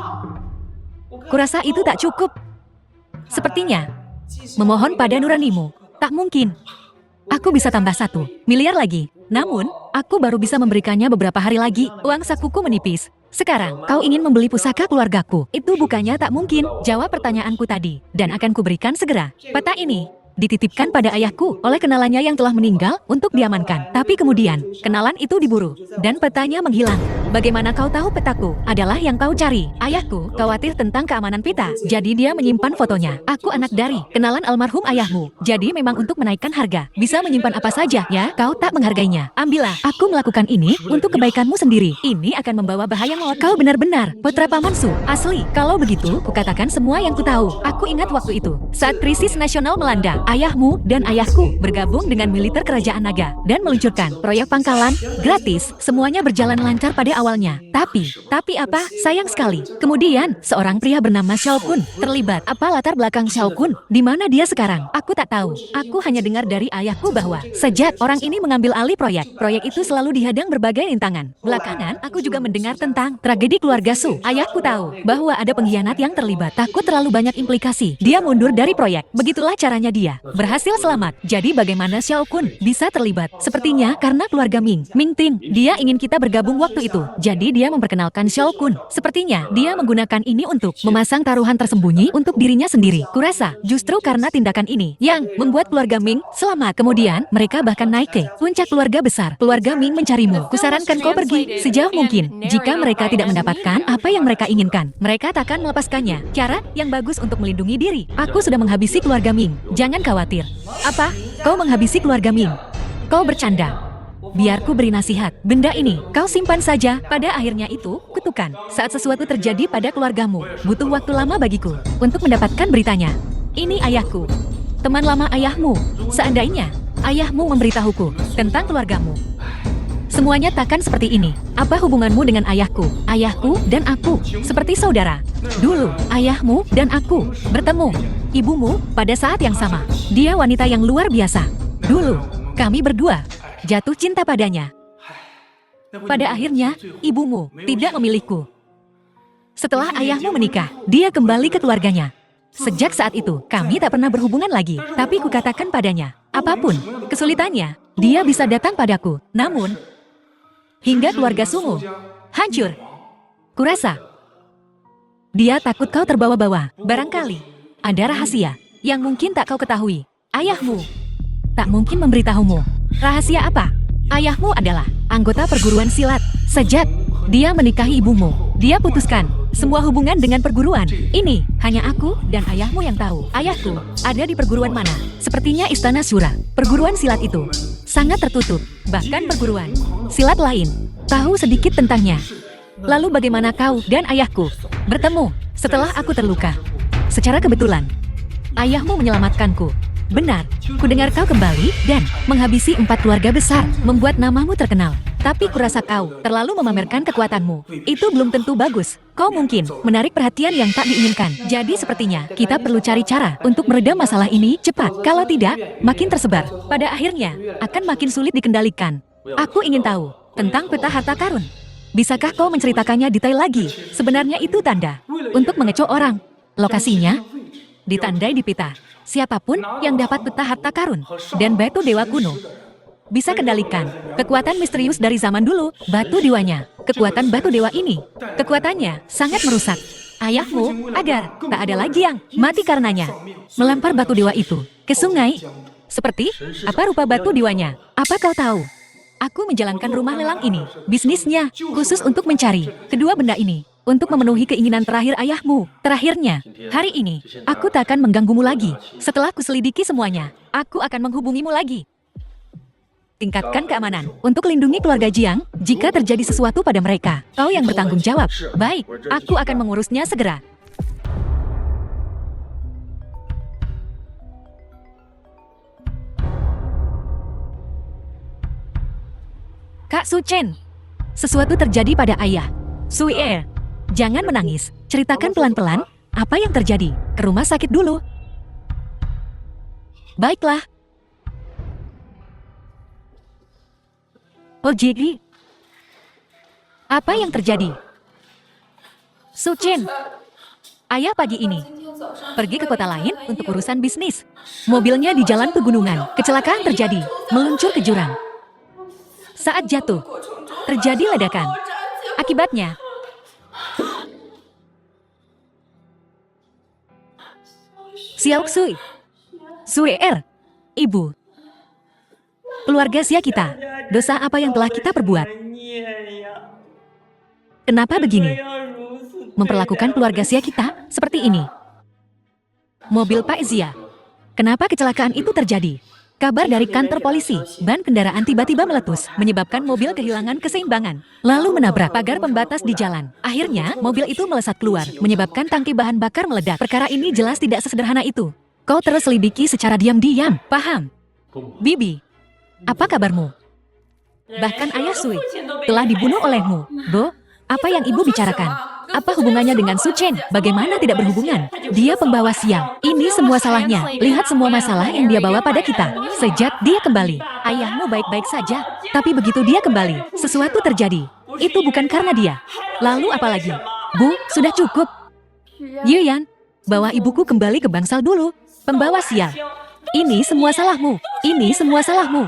Kurasa itu tak cukup. Sepertinya, memohon pada nuranimu. Tak mungkin. Aku bisa tambah 1 miliar lagi. Namun, aku baru bisa memberikannya beberapa hari lagi. Uang sakuku menipis. Sekarang, kau ingin membeli pusaka keluargaku. Itu bukannya tak mungkin. Jawab pertanyaanku tadi, dan akan kuberikan segera. Peta ini dititipkan pada ayahku oleh kenalannya yang telah meninggal untuk diamankan. Tapi kemudian, kenalan itu diburu, dan petanya menghilang. Bagaimana kau tahu petaku adalah yang kau cari? Ayahku khawatir tentang keamanan peta, jadi dia menyimpan fotonya. Aku anak dari kenalan almarhum ayahmu, jadi memang untuk menaikkan harga. Bisa menyimpan apa saja, ya? Kau tak menghargainya. Ambillah. Aku melakukan ini untuk kebaikanmu sendiri. Ini akan membawa bahaya maut. Kau benar-benar putra pamansu. Asli. Kalau begitu, kukatakan semua yang ku tahu. Aku ingat waktu itu, saat krisis nasional melanda, ayahmu dan ayahku bergabung dengan militer kerajaan naga dan meluncurkan proyek pangkalan gratis. Semuanya berjalan lancar pada awalnya. Tapi apa? Sayang sekali. Kemudian, seorang pria bernama Xiao Kun terlibat. Apa latar belakang Xiao Kun? Di mana dia sekarang? Aku tak tahu. Aku hanya dengar dari ayahku bahwa sejak orang ini mengambil alih proyek itu selalu dihadang berbagai rintangan. Belakangan, aku juga mendengar tentang tragedi keluarga Su. Ayahku tahu bahwa ada pengkhianat yang terlibat. Takut terlalu banyak implikasi. Dia mundur dari proyek. Begitulah caranya dia berhasil selamat. Jadi bagaimana Xiao Kun bisa terlibat? Sepertinya karena keluarga Ming Ting. Dia ingin kita bergabung waktu itu. Jadi dia memperkenalkan Xiao Kun. Sepertinya dia menggunakan ini untuk memasang taruhan tersembunyi untuk dirinya sendiri. Kurasa justru karena tindakan ini yang membuat keluarga Ming selamat. Kemudian mereka bahkan naik ke puncak keluarga besar. Keluarga Ming mencarimu. Kusarankan kau pergi sejauh mungkin. Jika mereka tidak mendapatkan apa yang mereka inginkan, mereka takkan melepaskannya. Cara yang bagus untuk melindungi diri. Aku sudah menghabisi keluarga Ming. Jangan khawatir. Apa? Kau menghabisi keluarga Ming? Kau bercanda. Biar ku beri nasihat. Benda ini kau simpan saja. Pada akhirnya itu, kutukan. Saat sesuatu terjadi pada keluargamu, butuh waktu lama bagiku untuk mendapatkan beritanya. Ini ayahku, teman lama ayahmu. Seandainya ayahmu memberitahuku tentang keluargamu, semuanya takkan seperti ini. Apa hubunganmu dengan ayahku? Ayahku dan aku seperti saudara. Dulu, ayahmu dan aku bertemu. Ibumu pada saat yang sama. Dia wanita yang luar biasa. Dulu, kami berdua jatuh cinta padanya. Pada akhirnya, ibumu tidak memilihku. Setelah ayahmu menikah, dia kembali ke keluarganya. Sejak saat itu, kami tak pernah berhubungan lagi. Tapi kukatakan padanya, apapun kesulitannya, dia bisa datang padaku. Namun, hingga keluarga Sungu hancur. Kurasa dia takut kau terbawa-bawa. Barangkali ada rahasia yang mungkin tak kau ketahui. Ayahmu tak mungkin memberitahumu. Rahasia apa? Ayahmu adalah anggota perguruan silat. Sejak dia menikahi ibumu, dia putuskan semua hubungan dengan perguruan. Ini hanya aku dan ayahmu yang tahu. Ayahku ada di perguruan mana? Sepertinya Istana Syura. Perguruan silat itu sangat tertutup. Bahkan perguruan silat lain tahu sedikit tentangnya. Lalu bagaimana kau dan ayahku bertemu setelah aku terluka? Secara kebetulan, ayahmu menyelamatkanku. Benar, kudengar kau kembali dan menghabisi 4 keluarga besar, membuat namamu terkenal. Tapi kurasa kau terlalu memamerkan kekuatanmu. Itu belum tentu bagus. Kau mungkin menarik perhatian yang tak diinginkan. Jadi sepertinya kita perlu cari cara untuk meredam masalah ini cepat. Kalau tidak, makin tersebar. Pada akhirnya, akan makin sulit dikendalikan. Aku ingin tahu tentang peta harta karun. Bisakah kau menceritakannya detail lagi? Sebenarnya itu tanda untuk mengecoh orang. Lokasinya ditandai di peta. Siapapun yang dapat peta harta karun dan batu dewa kuno bisa kendalikan kekuatan misterius dari zaman dulu. Batu dewanya, kekuatan batu dewa ini, kekuatannya sangat merusak ayahmu agar tak ada lagi yang mati karenanya. Melempar batu dewa itu ke sungai. Seperti apa rupa batu dewanya? Apa kau tahu? Aku menjalankan rumah lelang ini, bisnisnya khusus untuk mencari kedua benda ini. untuk memenuhi keinginan terakhir ayahmu. Terakhirnya, hari ini, aku tak akan mengganggumu lagi. Setelah kuselidiki semuanya, aku akan menghubungimu lagi. Tingkatkan keamanan untuk lindungi keluarga Jiang jika terjadi sesuatu pada mereka. Kau yang bertanggung jawab. Baik, aku akan mengurusnya segera. Kak Su Chen, sesuatu terjadi pada ayah. Sui Er, jangan menangis. Ceritakan pelan-pelan apa yang terjadi. Ke rumah sakit dulu. Baiklah. Oh jadi, apa yang terjadi? Su Chen, ayah pagi ini pergi ke kota lain untuk urusan bisnis. Mobilnya di jalan pegunungan. Kecelakaan terjadi, meluncur ke jurang. Saat jatuh, terjadi ledakan. Akibatnya, Xiao Sui, Sui Er, Ibu, keluarga Xia kita, dosa apa yang telah kita perbuat? Kenapa begini? Memperlakukan keluarga Xia kita seperti ini. Mobil Pak Xia, kenapa kecelakaan itu terjadi? Kabar dari kantor polisi, ban kendaraan tiba-tiba meletus, menyebabkan mobil kehilangan keseimbangan, lalu menabrak pagar pembatas di jalan. Akhirnya, mobil itu melesat keluar, menyebabkan tangki bahan bakar meledak. Perkara ini jelas tidak sesederhana itu. Kau terus selidiki secara diam-diam, paham? Bibi, apa kabarmu? Bahkan ayah Sui telah dibunuh olehmu. Bo, apa yang ibu bicarakan? Apa hubungannya dengan Su Chen? Bagaimana tidak berhubungan? Dia pembawa sial. Ini semua salahnya. Lihat semua masalah yang dia bawa pada kita. Sejak dia kembali, ayahmu baik-baik saja. Tapi begitu dia kembali, sesuatu terjadi. Itu bukan karena dia. Lalu apa lagi? Bu, sudah cukup. Yuyan, bawa ibuku kembali ke bangsal dulu. Pembawa sial. Ini semua salahmu. Ini semua salahmu.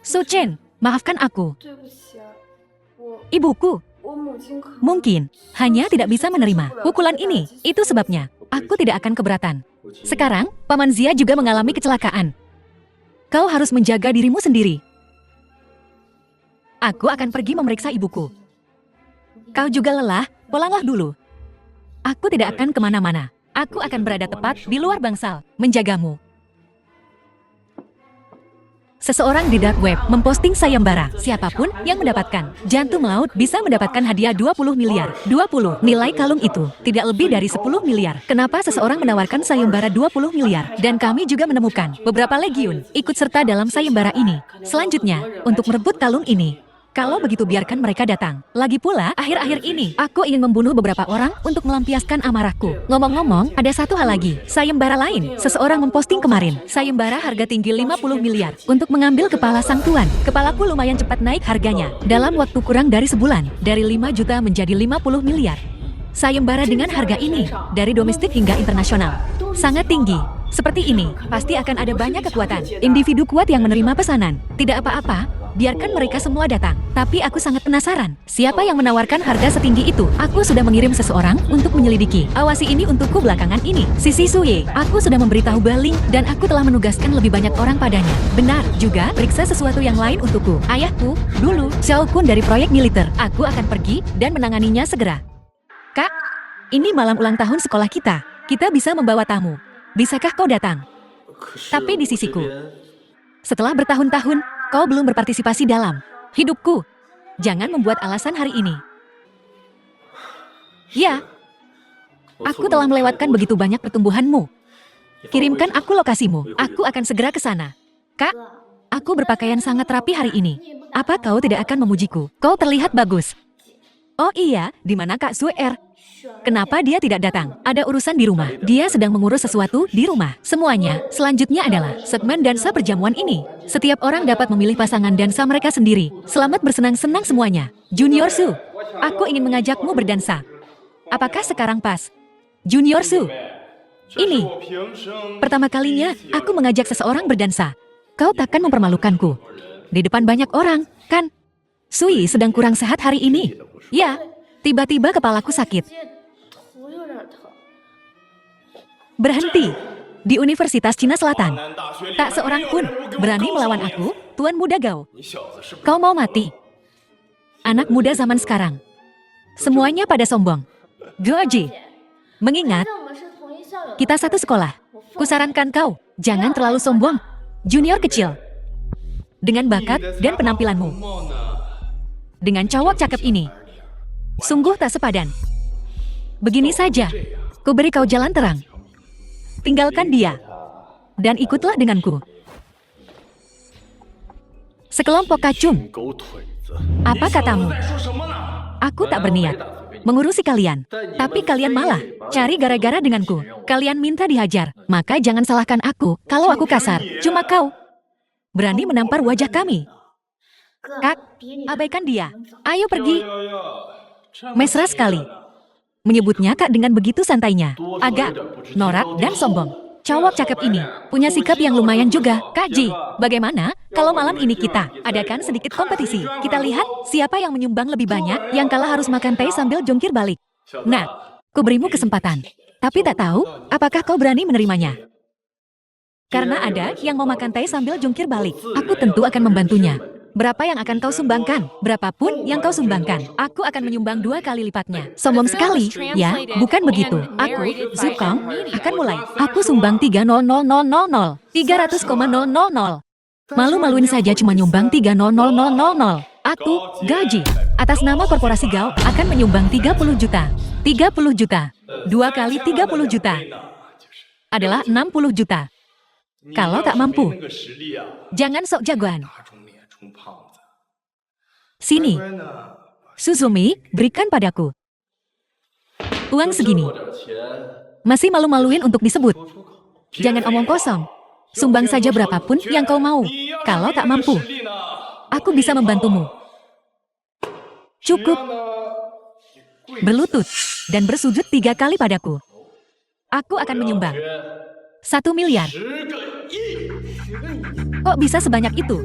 Su Chen, maafkan aku. Ibuku mungkin hanya tidak bisa menerima pukulan ini. Itu sebabnya aku tidak akan keberatan. Sekarang, Paman Xia juga mengalami kecelakaan. Kau harus menjaga dirimu sendiri. Aku akan pergi memeriksa ibuku. Kau juga lelah, pulanglah dulu. Aku tidak akan kemana-mana. Aku akan berada tepat di luar bangsal, menjagamu. Seseorang di dark web memposting sayembara. Siapapun yang mendapatkan jantung laut bisa mendapatkan hadiah 20 miliar. 20. Nilai kalung itu tidak lebih dari 10 miliar. Kenapa seseorang menawarkan sayembara 20 miliar? Dan kami juga menemukan beberapa legiun ikut serta dalam sayembara ini. Selanjutnya, untuk merebut kalung ini, kalau begitu biarkan mereka datang. Lagi pula, akhir-akhir ini, aku ingin membunuh beberapa orang untuk melampiaskan amarahku. Ngomong-ngomong, ada satu hal lagi. Sayembara lain. Seseorang memposting kemarin. Sayembara harga tinggi 50 miliar. Untuk mengambil kepala sang tuan. Kepalaku lumayan cepat naik harganya. Dalam waktu kurang dari sebulan. Dari 5 juta menjadi 50 miliar. Sayembara dengan harga ini. Dari domestik hingga internasional. Sangat tinggi. Seperti ini, pasti akan ada banyak kekuatan. Individu kuat yang menerima pesanan. Tidak apa-apa. Biarkan mereka semua datang. Tapi aku sangat penasaran, siapa yang menawarkan harga setinggi itu? Aku sudah mengirim seseorang untuk menyelidiki. Awasi ini untukku belakangan ini. Sisi Suye, aku sudah memberitahu Baling dan aku telah menugaskan lebih banyak orang padanya. Benar, juga periksa sesuatu yang lain untukku. Ayahku, dulu, Xiao Kun dari proyek militer. Aku akan pergi dan menanganinya segera. Kak, ini malam ulang tahun sekolah kita. Kita bisa membawa tamu. Bisakah kau datang? Tapi di sisiku, setelah bertahun-tahun, kau belum berpartisipasi dalam hidupku. Jangan membuat alasan hari ini. Ya, aku telah melewatkan begitu banyak pertumbuhanmu. Kirimkan aku lokasimu. Aku akan segera ke sana. Kak, aku berpakaian sangat rapi hari ini. Apa kau tidak akan memujiku? Kau terlihat bagus. Oh iya, di mana Kak Su Er? Kenapa dia tidak datang? Ada urusan di rumah. Dia sedang mengurus sesuatu di rumah. Semuanya, selanjutnya adalah segmen dansa perjamuan ini. Setiap orang dapat memilih pasangan dansa mereka sendiri. Selamat bersenang-senang semuanya. Junior Su, aku ingin mengajakmu berdansa. Apakah sekarang pas? Junior Su, ini pertama kalinya aku mengajak seseorang berdansa. Kau takkan mempermalukanku di depan banyak orang, kan? Sui sedang kurang sehat hari ini. Ya, tiba-tiba kepalaku sakit. Berhenti di Universitas Cina Selatan. Tak seorang pun berani melawan aku, Tuan Muda Gao. Kau mau mati? Anak muda zaman sekarang. Semuanya pada sombong. Georgie, mengingat kita satu sekolah. Kusarankan kau, jangan terlalu sombong. Junior kecil. Dengan bakat dan penampilanmu. Dengan cowok cakep ini. Sungguh tak sepadan. Begini saja, ku beri kau jalan terang. Tinggalkan dia. Dan ikutlah denganku. Sekelompok kacung. Apa katamu? Aku tak berniat mengurusi kalian. Tapi kalian malah cari gara-gara denganku. Kalian minta dihajar. Maka jangan salahkan aku kalau aku kasar. Cuma kau berani menampar wajah kami. Kak, abaikan dia. Ayo pergi. Mesra sekali. Menyebutnya Kak dengan begitu santainya. Agak norak dan sombong. Cowok cakep ini punya sikap yang lumayan juga. Kak Ji, bagaimana kalau malam ini kita adakan sedikit kompetisi? Kita lihat siapa yang menyumbang lebih banyak, yang kalah harus makan teh sambil jongkir balik. Nah, ku berimu kesempatan. Tapi tak tahu, apakah kau berani menerimanya? Karena ada yang mau makan teh sambil jongkir balik. Aku tentu akan membantunya. Berapa yang akan kau sumbangkan? Berapapun yang kau sumbangkan, aku akan menyumbang 2 kali lipatnya. Sombong sekali, ya? Bukan begitu. Aku, Zukong, akan mulai. Aku sumbang 300.000. 300,000. Malu-maluin saja cuma nyumbang 300.000. Aku, Gaji, atas nama korporasi Gao, akan menyumbang 30 juta. 30 juta. 2 kali 30 juta. Adalah 60 juta. Kalau tak mampu, jangan sok jagoan. Sini, Suzumi, berikan padaku. Uang segini. Masih malu-maluin untuk disebut. Jangan omong kosong. Sumbang saja berapapun yang kau mau. Kalau tak mampu, aku bisa membantumu. Cukup. Berlutut dan bersujud 3 kali padaku. Aku akan menyumbang 1 miliar. Kok bisa sebanyak itu?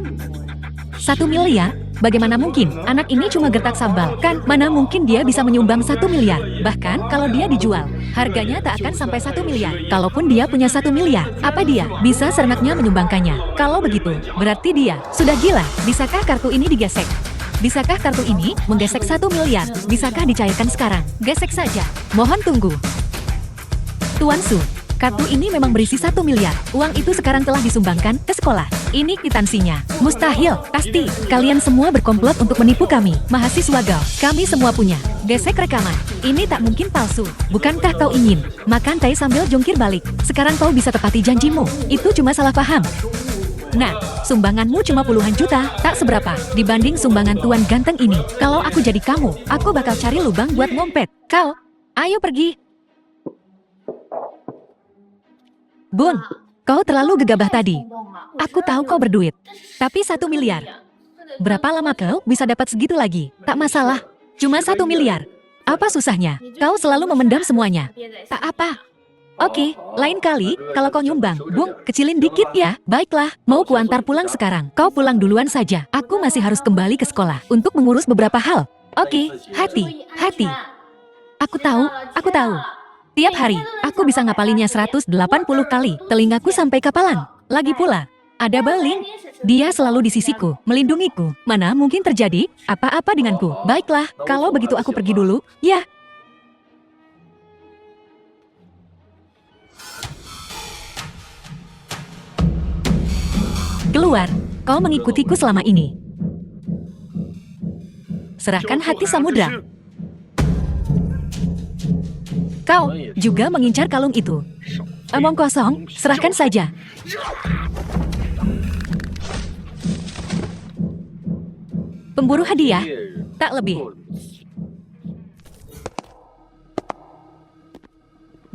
1 miliar? Bagaimana mungkin? Anak ini cuma gertak sambal, kan? Mana mungkin dia bisa menyumbang 1 miliar? Bahkan kalau dia dijual, harganya tak akan sampai 1 miliar. Kalaupun dia punya 1 miliar, apa dia bisa seenaknya menyumbangkannya? Kalau begitu, berarti dia sudah gila. Bisakah kartu ini digesek? Bisakah kartu ini menggesek 1 miliar? Bisakah dicairkan sekarang? Gesek saja. Mohon tunggu. Tuan Su, kartu ini memang berisi 1 miliar. Uang itu sekarang telah disumbangkan ke sekolah. Ini kwitansinya. Mustahil, pasti. Kalian semua berkomplot untuk menipu kami. Mahasiswa Gao, kami semua punya. Gesek rekaman. Ini tak mungkin palsu. Bukankah kau ingin makan teh sambil jungkir balik? Sekarang kau bisa tepati janjimu. Itu cuma salah paham. Nah, sumbanganmu cuma puluhan juta. Tak seberapa dibanding sumbangan tuan ganteng ini. Kalau aku jadi kamu, aku bakal cari lubang buat ngompet. Kau, ayo pergi. Bun, kau terlalu gegabah tadi. Aku tahu kau berduit. Tapi 1 miliar. Berapa lama kau bisa dapat segitu lagi? Tak masalah. Cuma 1 miliar. Apa susahnya? Kau selalu memendam semuanya. Tak apa. Oke, lain kali, kalau kau nyumbang, Bung, kecilin dikit ya. Baiklah, mau kuantar pulang sekarang. Kau pulang duluan saja. Aku masih harus kembali ke sekolah untuk mengurus beberapa hal. Oke, hati. Aku tahu. Tiap hari, aku bisa ngapalinnya 180 kali. Telingaku sampai kapalan. Lagi pula, ada Beling. Dia selalu di sisiku, melindungiku. Mana mungkin terjadi apa-apa denganku. Baiklah, kalau begitu aku pergi dulu, ya. Keluar, kau mengikutiku selama ini. Serahkan hati samudra. Kau juga mengincar kalung itu. Omong kosong, serahkan saja. Pemburu hadiah, tak lebih.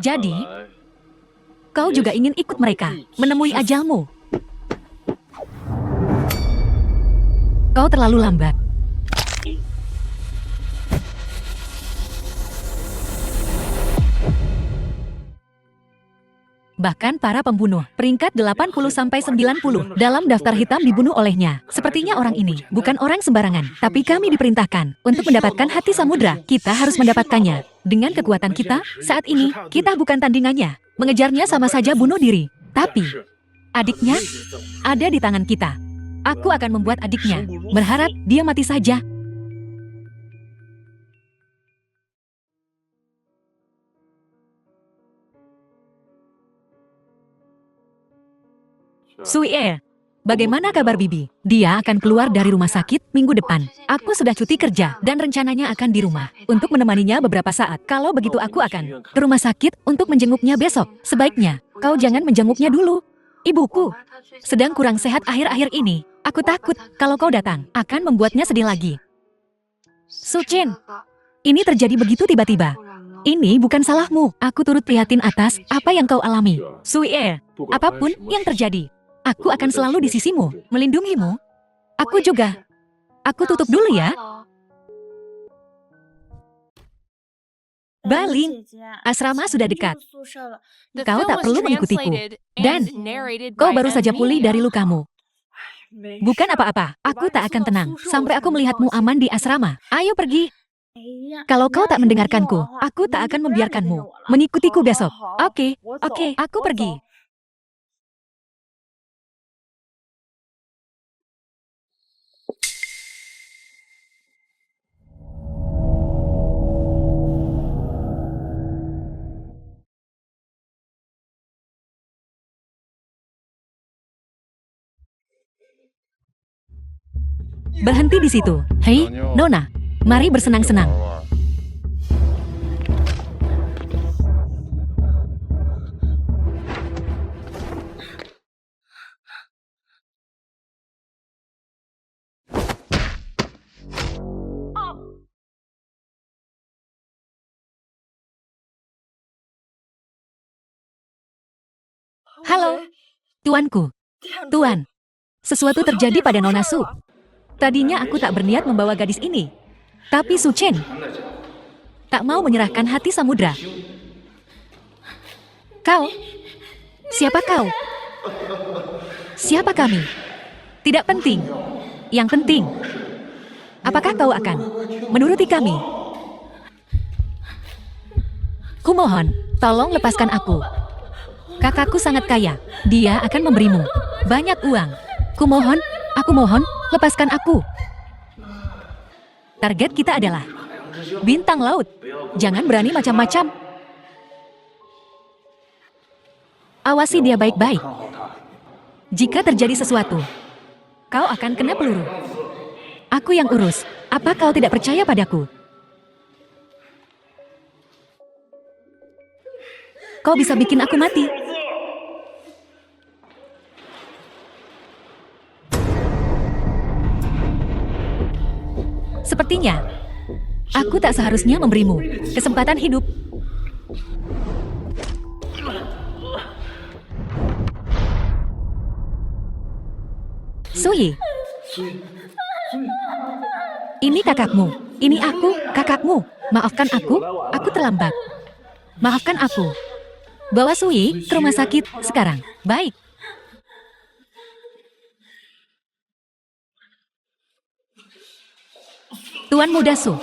Jadi, kau juga ingin ikut mereka, menemui ajalmu. Kau terlalu lambat. Bahkan para pembunuh, peringkat 80-90 dalam daftar hitam dibunuh olehnya. Sepertinya orang ini bukan orang sembarangan, tapi kami diperintahkan untuk mendapatkan hati samudra. Kita harus mendapatkannya. Dengan kekuatan kita, saat ini, kita bukan tandingannya. Mengejarnya sama saja bunuh diri. Tapi, adiknya ada di tangan kita. Aku akan membuat adiknya berharap dia mati saja. Suye, bagaimana kabar Bibi? Dia akan keluar dari rumah sakit minggu depan. Aku sudah cuti kerja dan rencananya akan di rumah untuk menemaninya beberapa saat. Kalau begitu aku akan ke rumah sakit untuk menjenguknya besok. Sebaiknya kau jangan menjenguknya dulu. Ibuku sedang kurang sehat akhir-akhir ini. Aku takut kalau kau datang akan membuatnya sedih lagi. Sucin, ini terjadi begitu tiba-tiba. Ini bukan salahmu. Aku turut prihatin atas apa yang kau alami. Suye, apapun yang terjadi, aku akan selalu di sisimu, melindungimu. Aku juga. Aku tutup dulu ya. Baling, asrama sudah dekat. Kau tak perlu mengikutiku. Dan kau baru saja pulih dari lukamu. Bukan apa-apa, aku tak akan tenang sampai aku melihatmu aman di asrama. Ayo pergi. Kalau kau tak mendengarkanku, aku tak akan membiarkanmu mengikutiku besok. Oke, aku pergi. Berhenti di situ. Hei, Nona, mari bersenang-senang. Halo, tuanku. Tuan, sesuatu terjadi pada Nona Su. Tadinya aku tak berniat membawa gadis ini. Tapi Su Chen tak mau menyerahkan hati samudra. Kau? Siapa kau? Siapa kami? Tidak penting. Yang penting, apakah kau akan menuruti kami? Kumohon, tolong lepaskan aku. Kakakku sangat kaya. Dia akan memberimu banyak uang. Kumohon, aku mohon, lepaskan aku. Target kita adalah bintang laut. Jangan berani macam-macam. Awasi dia baik-baik. Jika terjadi sesuatu, kau akan kena peluru. Aku yang urus. Apa kau tidak percaya padaku? Kau bisa bikin aku mati. Sepertinya, aku tak seharusnya memberimu kesempatan hidup. Suyi, ini kakakmu. Ini aku, kakakmu. Maafkan aku terlambat. Maafkan aku. Bawa Suyi ke rumah sakit sekarang. Baik. Tuan Muda Su,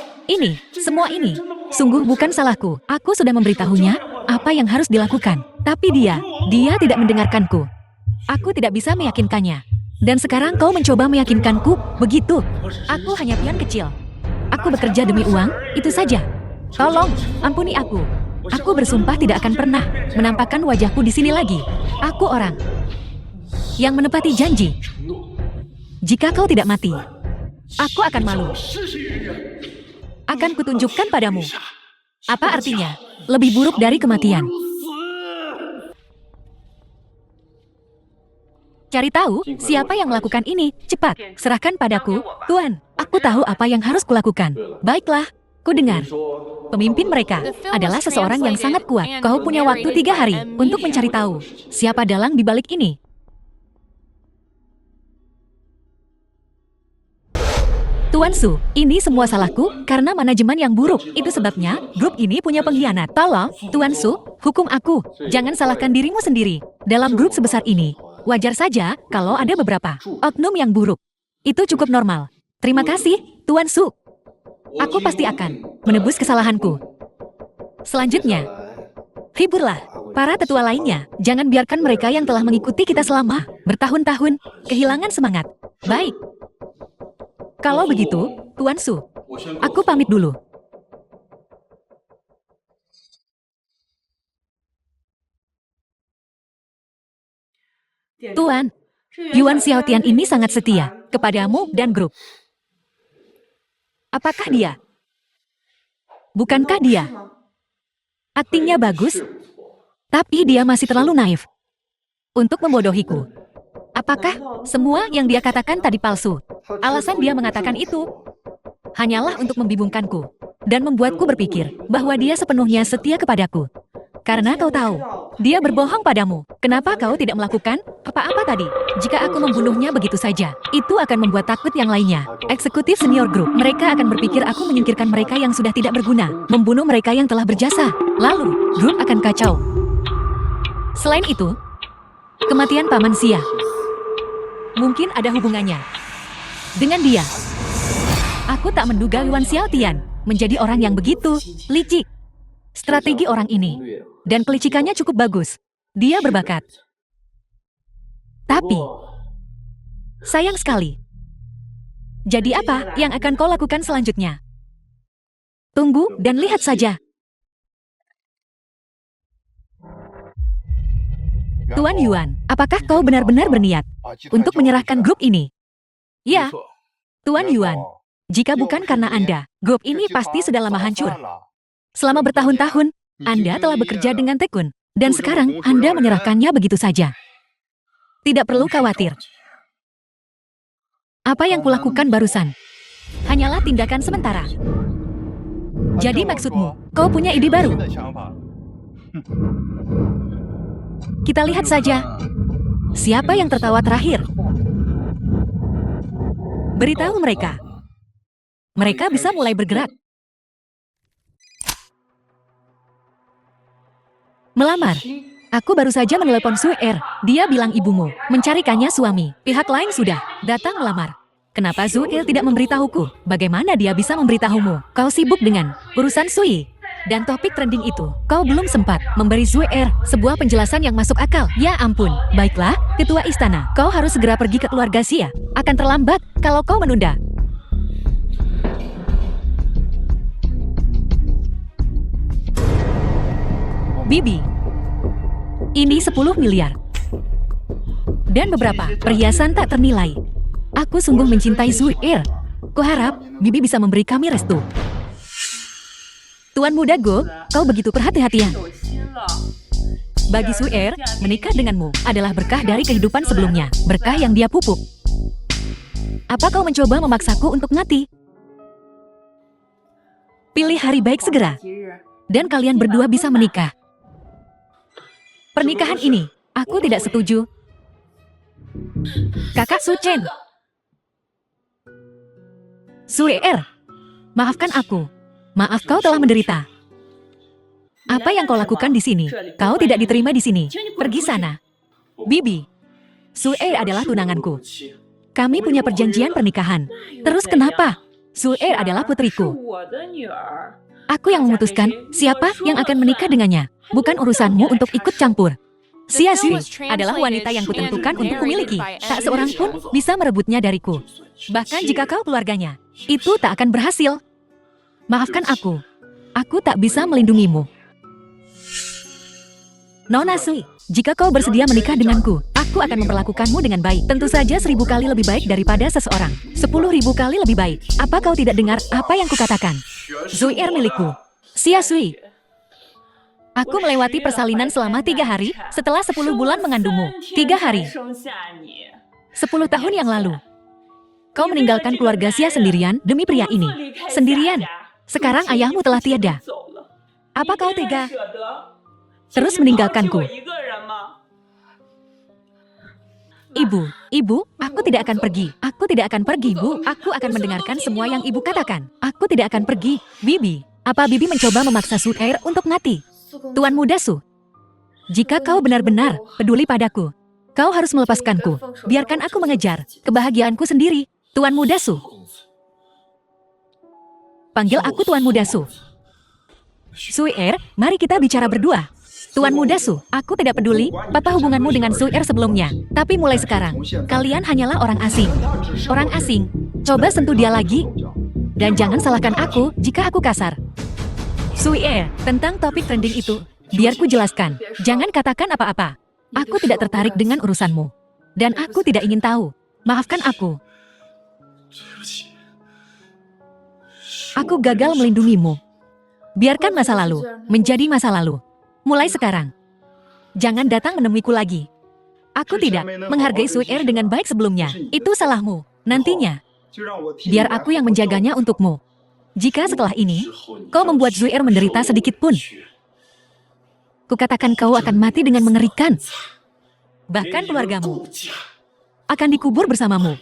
semua ini, sungguh bukan salahku. Aku sudah memberitahunya apa yang harus dilakukan. Tapi dia tidak mendengarkanku. Aku tidak bisa meyakinkannya. Dan sekarang kau mencoba meyakinkanku, begitu. Aku hanya pion kecil. Aku bekerja demi uang, itu saja. Tolong, ampuni aku. Aku bersumpah tidak akan pernah menampakkan wajahku di sini lagi. Aku orang yang menepati janji. Jika kau tidak mati, aku akan malu. Akan kutunjukkan padamu. Apa artinya? Lebih buruk dari kematian. Cari tahu siapa yang melakukan ini. Cepat, serahkan padaku. Tuan, aku tahu apa yang harus kulakukan. Baiklah, ku dengar. Pemimpin mereka adalah seseorang yang sangat kuat. Kau punya waktu 3 hari untuk mencari tahu siapa dalang di balik ini. Tuan Su, ini semua salahku karena manajemen yang buruk. Itu sebabnya grup ini punya pengkhianat. Tolong, Tuan Su, hukum aku. Jangan salahkan dirimu sendiri. Dalam grup sebesar ini, wajar saja kalau ada beberapa oknum yang buruk. Itu cukup normal. Terima kasih, Tuan Su. Aku pasti akan menebus kesalahanku. Selanjutnya, hiburlah para tetua lainnya. Jangan biarkan mereka yang telah mengikuti kita selama bertahun-tahun kehilangan semangat. Baik. Kalau begitu, Tuan Su, aku pamit dulu. Tuan, Yuan Xiaotian ini sangat setia kepadamu dan grup. Apakah dia? Bukankah dia? Aktingnya bagus, tapi dia masih terlalu naif untuk membodohiku. Apakah semua yang dia katakan tadi palsu? Alasan dia mengatakan itu hanyalah untuk membingungkanku dan membuatku berpikir bahwa dia sepenuhnya setia kepadaku. Karena kau tahu, dia berbohong padamu. Kenapa kau tidak melakukan apa-apa tadi? Jika aku membunuhnya begitu saja, itu akan membuat takut yang lainnya. Eksekutif senior grup, mereka akan berpikir aku menyingkirkan mereka yang sudah tidak berguna, membunuh mereka yang telah berjasa. Lalu, grup akan kacau. Selain itu, kematian Paman Xia mungkin ada hubungannya dengan dia. Aku tak menduga Yuan Xiaotian menjadi orang yang begitu licik. Strategi orang ini dan kelicikannya cukup bagus. Dia berbakat. Tapi, sayang sekali. Jadi apa yang akan kau lakukan selanjutnya? Tunggu dan lihat saja. Tuan Yuan, apakah kau benar-benar berniat untuk menyerahkan grup ini? Ya, Tuan Yuan. Jika bukan karena Anda, grup ini pasti sudah lama hancur. Selama bertahun-tahun, Anda telah bekerja dengan tekun, dan sekarang Anda menyerahkannya begitu saja. Tidak perlu khawatir. Apa yang kulakukan barusan hanyalah tindakan sementara. Jadi maksudmu, kau punya ide baru? Kita lihat saja. Siapa yang tertawa terakhir? Beritahu mereka. Mereka bisa mulai bergerak. Melamar. Aku baru saja menelepon Sue Er. Dia bilang ibumu mencarikannya suami. Pihak lain sudah datang melamar. Kenapa Sue Er tidak memberitahuku? Bagaimana dia bisa memberitahumu? Kau sibuk dengan urusan Sui. Dan topik trending itu, kau belum sempat memberi Sue Er sebuah penjelasan yang masuk akal. Ya ampun. Baiklah, ketua istana. Kau harus segera pergi ke keluarga Xia. Akan terlambat kalau kau menunda. Bibi, ini 10 miliar. Dan beberapa perhiasan tak ternilai. Aku sungguh mencintai Sue Er. Kuharap Bibi bisa memberi kami restu. Tuan muda Go, kau begitu perhati-hatian. Bagi Sue Er, menikah denganmu adalah berkah dari kehidupan sebelumnya. Berkah yang dia pupuk. Apa kau mencoba memaksaku untuk mati? Pilih hari baik segera. Dan kalian berdua bisa menikah. Pernikahan ini, aku tidak setuju. Kakak Su Chen. Sue Er, maafkan aku. Maaf kau telah menderita. Apa yang kau lakukan di sini? Kau tidak diterima di sini. Pergi sana. Bibi, Sue Er adalah tunanganku. Kami punya perjanjian pernikahan. Terus kenapa? Sue Er adalah putriku. Aku yang memutuskan siapa yang akan menikah dengannya. Bukan urusanmu untuk ikut campur. Xia Sui adalah wanita yang kutentukan untuk kumiliki. Tak seorang pun bisa merebutnya dariku. Bahkan jika kau keluarganya, itu tak akan berhasil. Maafkan aku. Aku tak bisa melindungimu. Nona Sui, jika kau bersedia menikah denganku, aku akan memperlakukanmu dengan baik. Tentu saja 1000 kali lebih baik daripada seseorang. 10.000 kali lebih baik. Apa kau tidak dengar apa yang kukatakan? Sue Er milikku. Xia Sui. Aku melewati persalinan selama 3 hari setelah 10 bulan mengandungmu. 3 hari. 10 tahun yang lalu. Kau meninggalkan keluarga Xia sendirian demi pria ini. Sendirian. Sekarang ayahmu telah tiada. Apa kau tega? Terus meninggalkanku. Ibu, aku tidak akan pergi. Aku tidak akan pergi, Bu. Aku akan mendengarkan semua yang ibu katakan. Aku tidak akan pergi. Bibi, apa Bibi mencoba memaksa Sue Er untuk mati? Tuan muda Su, jika kau benar-benar peduli padaku, kau harus melepaskanku. Biarkan aku mengejar kebahagiaanku sendiri. Tuan muda Su. Panggil aku Tuan muda Su. Sue Er, mari kita bicara berdua. Tuan muda Su, aku tidak peduli apa hubunganmu dengan Sue Er sebelumnya. Tapi mulai sekarang, kalian hanyalah orang asing. Orang asing, coba sentuh dia lagi. Dan jangan salahkan aku jika aku kasar. Sue Er, tentang topik trending itu, biar ku jelaskan. Jangan katakan apa-apa. Aku tidak tertarik dengan urusanmu. Dan aku tidak ingin tahu. Maafkan aku. Aku gagal melindungimu. Biarkan masa lalu menjadi masa lalu. Mulai sekarang, jangan datang menemuiku lagi. Aku tidak menghargai Suier dengan baik sebelumnya. Itu salahmu. Nantinya, biar aku yang menjaganya untukmu. Jika setelah ini, kau membuat Suier menderita sedikit pun, kukatakan kau akan mati dengan mengerikan. Bahkan keluargamu akan dikubur bersamamu.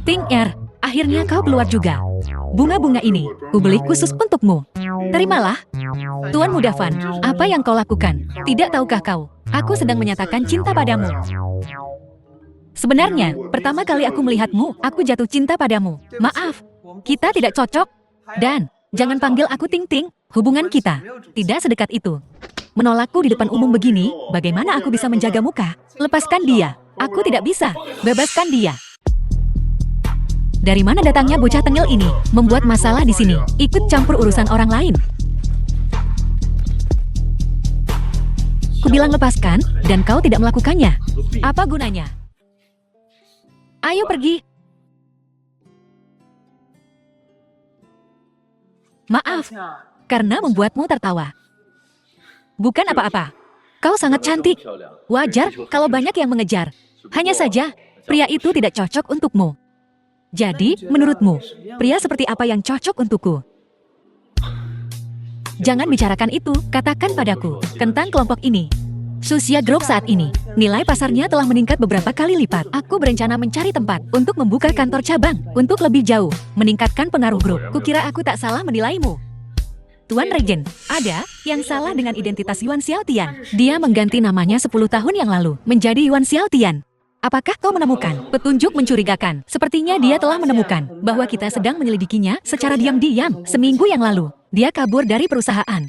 Ting Er, akhirnya kau keluar juga. Bunga-bunga ini, kubeli khusus untukmu. Terimalah. Tuan Muda Fan, apa yang kau lakukan? Tidak tahukah kau? Aku sedang menyatakan cinta padamu. Sebenarnya, pertama kali aku melihatmu, aku jatuh cinta padamu. Maaf, kita tidak cocok. Dan, jangan panggil aku Ting Ting. Hubungan kita tidak sedekat itu. Menolakku di depan umum begini, bagaimana aku bisa menjaga muka? Lepaskan dia. Aku tidak bisa. Bebaskan dia. Dari mana datangnya bocah tengil ini? Membuat masalah di sini. Ikut campur urusan orang lain. Kubilang lepaskan, dan kau tidak melakukannya. Apa gunanya? Ayo pergi. Maaf, karena membuatmu tertawa. Bukan apa-apa. Kau sangat cantik. Wajar kalau banyak yang mengejar. Hanya saja, pria itu tidak cocok untukmu. Jadi, menurutmu, pria seperti apa yang cocok untukku? Jangan bicarakan itu, katakan padaku, tentang kelompok ini. Susia Group saat ini, nilai pasarnya telah meningkat beberapa kali lipat. Aku berencana mencari tempat untuk membuka kantor cabang, untuk lebih jauh, meningkatkan pengaruh grup. Kukira aku tak salah menilaimu. Tuan Regen, ada yang salah dengan identitas Yuan Xiaotian. Dia mengganti namanya 10 tahun yang lalu, menjadi Yuan Xiaotian. Apakah kau menemukan petunjuk mencurigakan? Sepertinya dia telah menemukan bahwa kita sedang menyelidikinya secara diam-diam. Seminggu yang lalu, dia kabur dari perusahaan.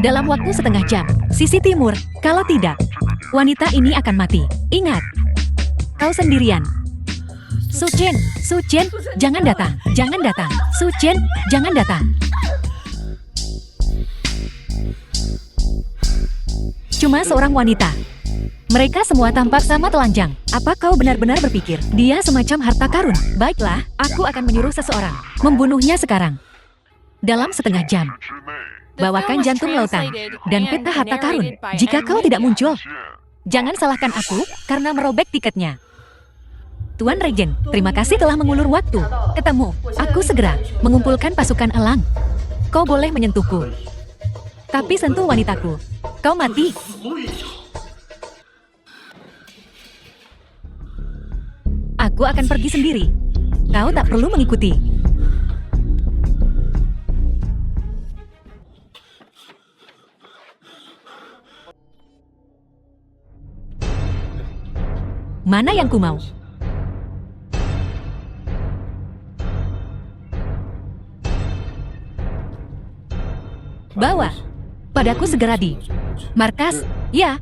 Dalam waktu setengah jam, sisi timur, kalau tidak, wanita ini akan mati. Ingat, kau sendirian. Su Chen, jangan datang, jangan datang. Su Chen, jangan datang. Cuma seorang wanita. Mereka semua tampak sama telanjang. Apa kau benar-benar berpikir dia semacam harta karun? Baiklah, aku akan menyuruh seseorang membunuhnya sekarang. Dalam setengah jam. Bawakan jantung lautan dan peta harta karun. Jika kau tidak muncul, jangan salahkan aku karena merobek tiketnya. Tuan Regen, terima kasih telah mengulur waktu. Ketemu, aku segera mengumpulkan pasukan elang. Kau boleh menyentuhku. Tapi sentuh wanitaku. Kau mati. Aku akan pergi sendiri. Kau tak perlu mengikuti. Mana yang ku mau? Bawa. Padaku segera di markas, ya.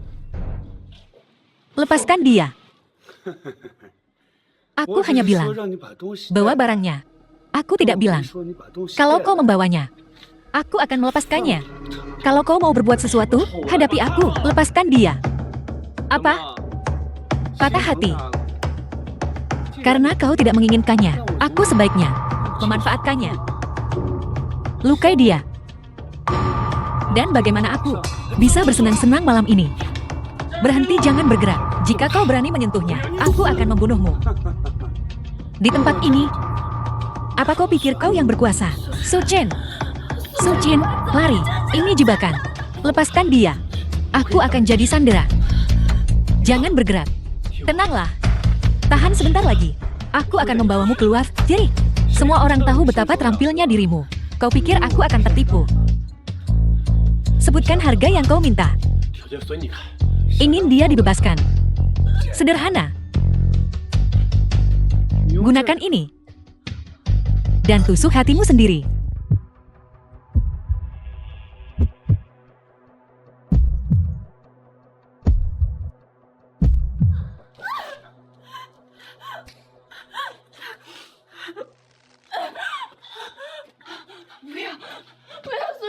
Lepaskan dia. Aku hanya bilang, bawa barangnya. Aku tidak bilang, kalau kau membawanya, aku akan melepaskannya. Kalau kau mau berbuat sesuatu, hadapi aku, lepaskan dia. Apa? Patah hati. Karena kau tidak menginginkannya, aku sebaiknya memanfaatkannya. Lukai dia. Dan bagaimana aku bisa bersenang-senang malam ini? Berhenti, jangan bergerak. Jika kau berani menyentuhnya, aku akan membunuhmu. Di tempat ini, apa kau pikir kau yang berkuasa? Su Chen, lari. Ini jebakan. Lepaskan dia. Aku akan jadi sandera. Jangan bergerak. Tenanglah. Tahan sebentar lagi. Aku akan membawamu keluar. Jadi, semua orang tahu betapa terampilnya dirimu. Kau pikir aku akan tertipu? Sebutkan harga yang kau minta. Ingin dia dibebaskan. Sederhana. Gunakan ini. Dan tusuk hatimu sendiri.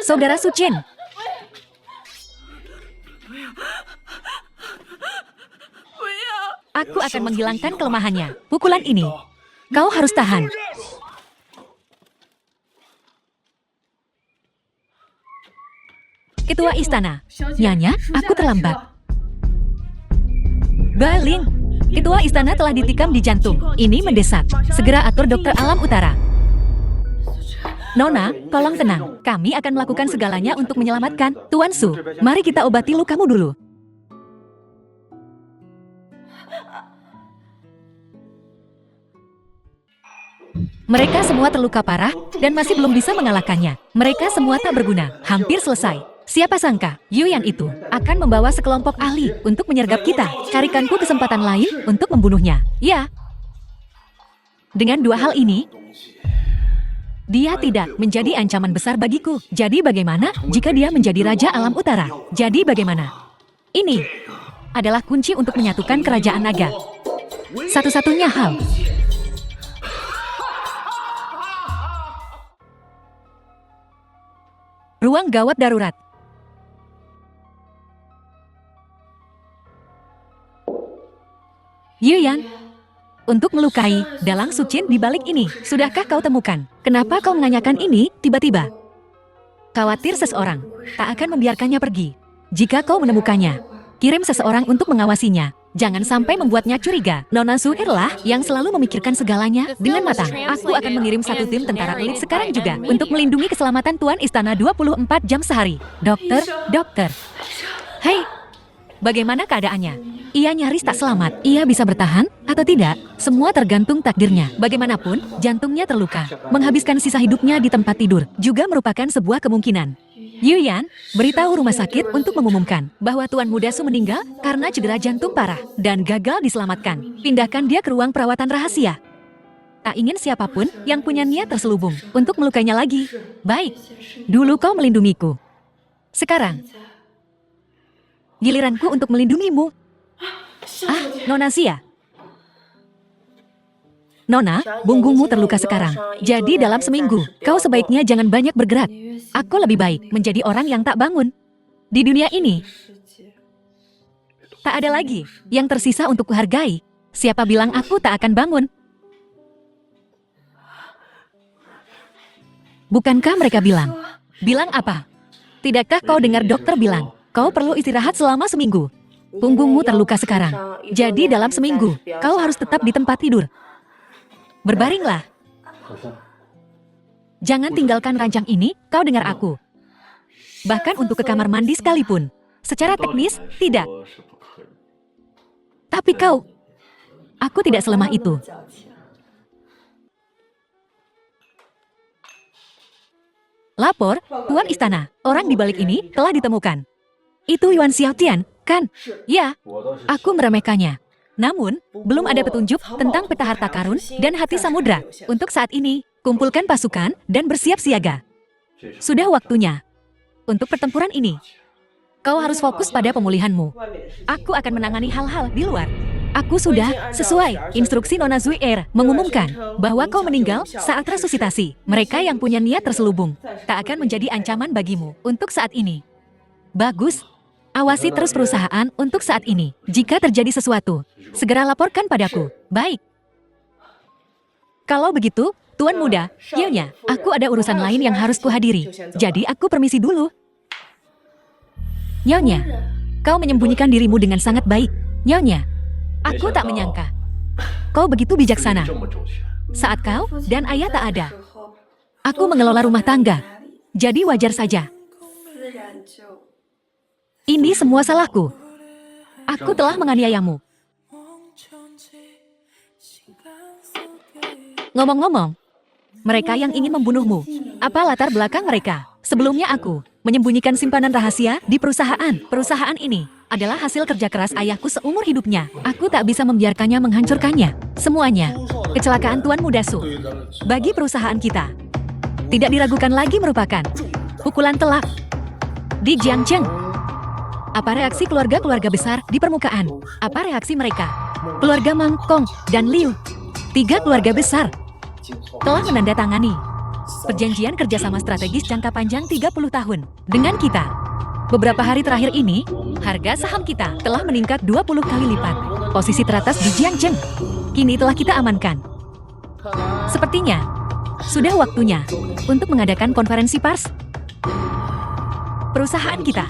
Saudara Su Chen. Aku akan menghilangkan kelemahannya. Pukulan ini, kau harus tahan. Ketua Istana, Nyonya, aku terlambat. Galing, Ketua Istana telah ditikam di jantung. Ini mendesak. Segera atur dokter alam utara. Nona, tolong tenang. Kami akan melakukan segalanya untuk menyelamatkan Tuan Su. Mari kita obati lukamu dulu. Mereka semua terluka parah dan masih belum bisa mengalahkannya. Mereka semua tak berguna. Hampir selesai. Siapa sangka, Yuyan itu akan membawa sekelompok ahli untuk menyergap kita. Carikanku kesempatan lain untuk membunuhnya. Ya. Dengan dua hal ini, dia tidak menjadi ancaman besar bagiku. Jadi bagaimana jika dia menjadi Raja Alam Utara? Jadi bagaimana? Ini adalah kunci untuk menyatukan Kerajaan Naga. Satu-satunya hal. Ruang gawat darurat. Yuyan, untuk melukai dalang Sucin di balik ini, sudahkah kau temukan? Kenapa kau menanyakan ini tiba-tiba? Khawatir seseorang tak akan membiarkannya pergi. Jika kau menemukannya, kirim seseorang untuk mengawasinya. Jangan sampai membuatnya curiga. Nona Suherlah yang selalu memikirkan segalanya dengan matang. Aku akan mengirim satu tim tentara elit sekarang juga untuk melindungi keselamatan Tuan Istana 24 jam sehari. Dokter. Hei, bagaimana keadaannya? Ia nyaris tak selamat. Ia bisa bertahan atau tidak? Semua tergantung takdirnya. Bagaimanapun, jantungnya terluka. Menghabiskan sisa hidupnya di tempat tidur juga merupakan sebuah kemungkinan. Yuyan, beritahu rumah sakit untuk mengumumkan bahwa Tuan Muda Su meninggal karena cedera jantung parah dan gagal diselamatkan. Pindahkan dia ke ruang perawatan rahasia. Tak ingin siapapun yang punya niat terselubung untuk melukainya lagi. Baik, dulu kau melindungiku. Sekarang, giliranku untuk melindungimu. Nona Xia. Nona, punggungmu terluka sekarang. Jadi dalam seminggu, kau sebaiknya jangan banyak bergerak. Aku lebih baik menjadi orang yang tak bangun. Di dunia ini, tak ada lagi yang tersisa untuk kuhargai. Siapa bilang aku tak akan bangun? Bukankah mereka bilang? Bilang apa? Tidakkah kau dengar dokter bilang, kau perlu istirahat selama seminggu? Punggungmu terluka sekarang. Jadi dalam seminggu, kau harus tetap di tempat tidur. Berbaringlah. Jangan tinggalkan ranjang ini, kau dengar aku. Bahkan untuk ke kamar mandi sekalipun. Secara teknis, tidak. Tapi kau, aku tidak selemah itu. Lapor, Tuan Istana, orang di balik ini telah ditemukan. Itu Yuan Xiaotian, kan? Ya, aku meremehkannya. Namun, belum ada petunjuk tentang peta harta karun dan hati samudra. Untuk saat ini, kumpulkan pasukan dan bersiap siaga. Sudah waktunya untuk pertempuran ini. Kau harus fokus pada pemulihanmu. Aku akan menangani hal-hal di luar. Aku sudah sesuai instruksi Nona Zuier mengumumkan bahwa kau meninggal saat resusitasi. Mereka yang punya niat terselubung tak akan menjadi ancaman bagimu untuk saat ini. Bagus. Awasi terus perusahaan untuk saat ini. Jika terjadi sesuatu, segera laporkan padaku. Baik. Kalau begitu, Tuan Muda, Nyonya, aku ada urusan lain yang harus kuhadiri. Jadi aku permisi dulu. Nyonya, kau menyembunyikan dirimu dengan sangat baik. Nyonya, aku tak menyangka. Kau begitu bijaksana. Saat kau dan ayah tak ada, aku mengelola rumah tangga. Jadi wajar saja. Ini semua salahku. Aku telah menganiayamu. Ngomong-ngomong, mereka yang ingin membunuhmu, apa latar belakang mereka? Sebelumnya aku menyembunyikan simpanan rahasia di perusahaan. Perusahaan ini adalah hasil kerja keras ayahku seumur hidupnya. Aku tak bisa membiarkannya menghancurkannya. Semuanya, kecelakaan Tuan Muda Su. Bagi perusahaan kita, tidak diragukan lagi merupakan pukulan telak. Di Jiangcheng, apa reaksi keluarga-keluarga besar di permukaan? Apa reaksi mereka? Keluarga Mang Kong dan Liu, 3 keluarga besar, telah menandatangani perjanjian kerjasama strategis jangka panjang 30 tahun dengan kita. Beberapa hari terakhir ini, harga saham kita telah meningkat 20 kali lipat. posisi teratas di Jiangzheng. Kini telah kita amankan. Sepertinya, sudah waktunya untuk mengadakan konferensi pers. Perusahaan kita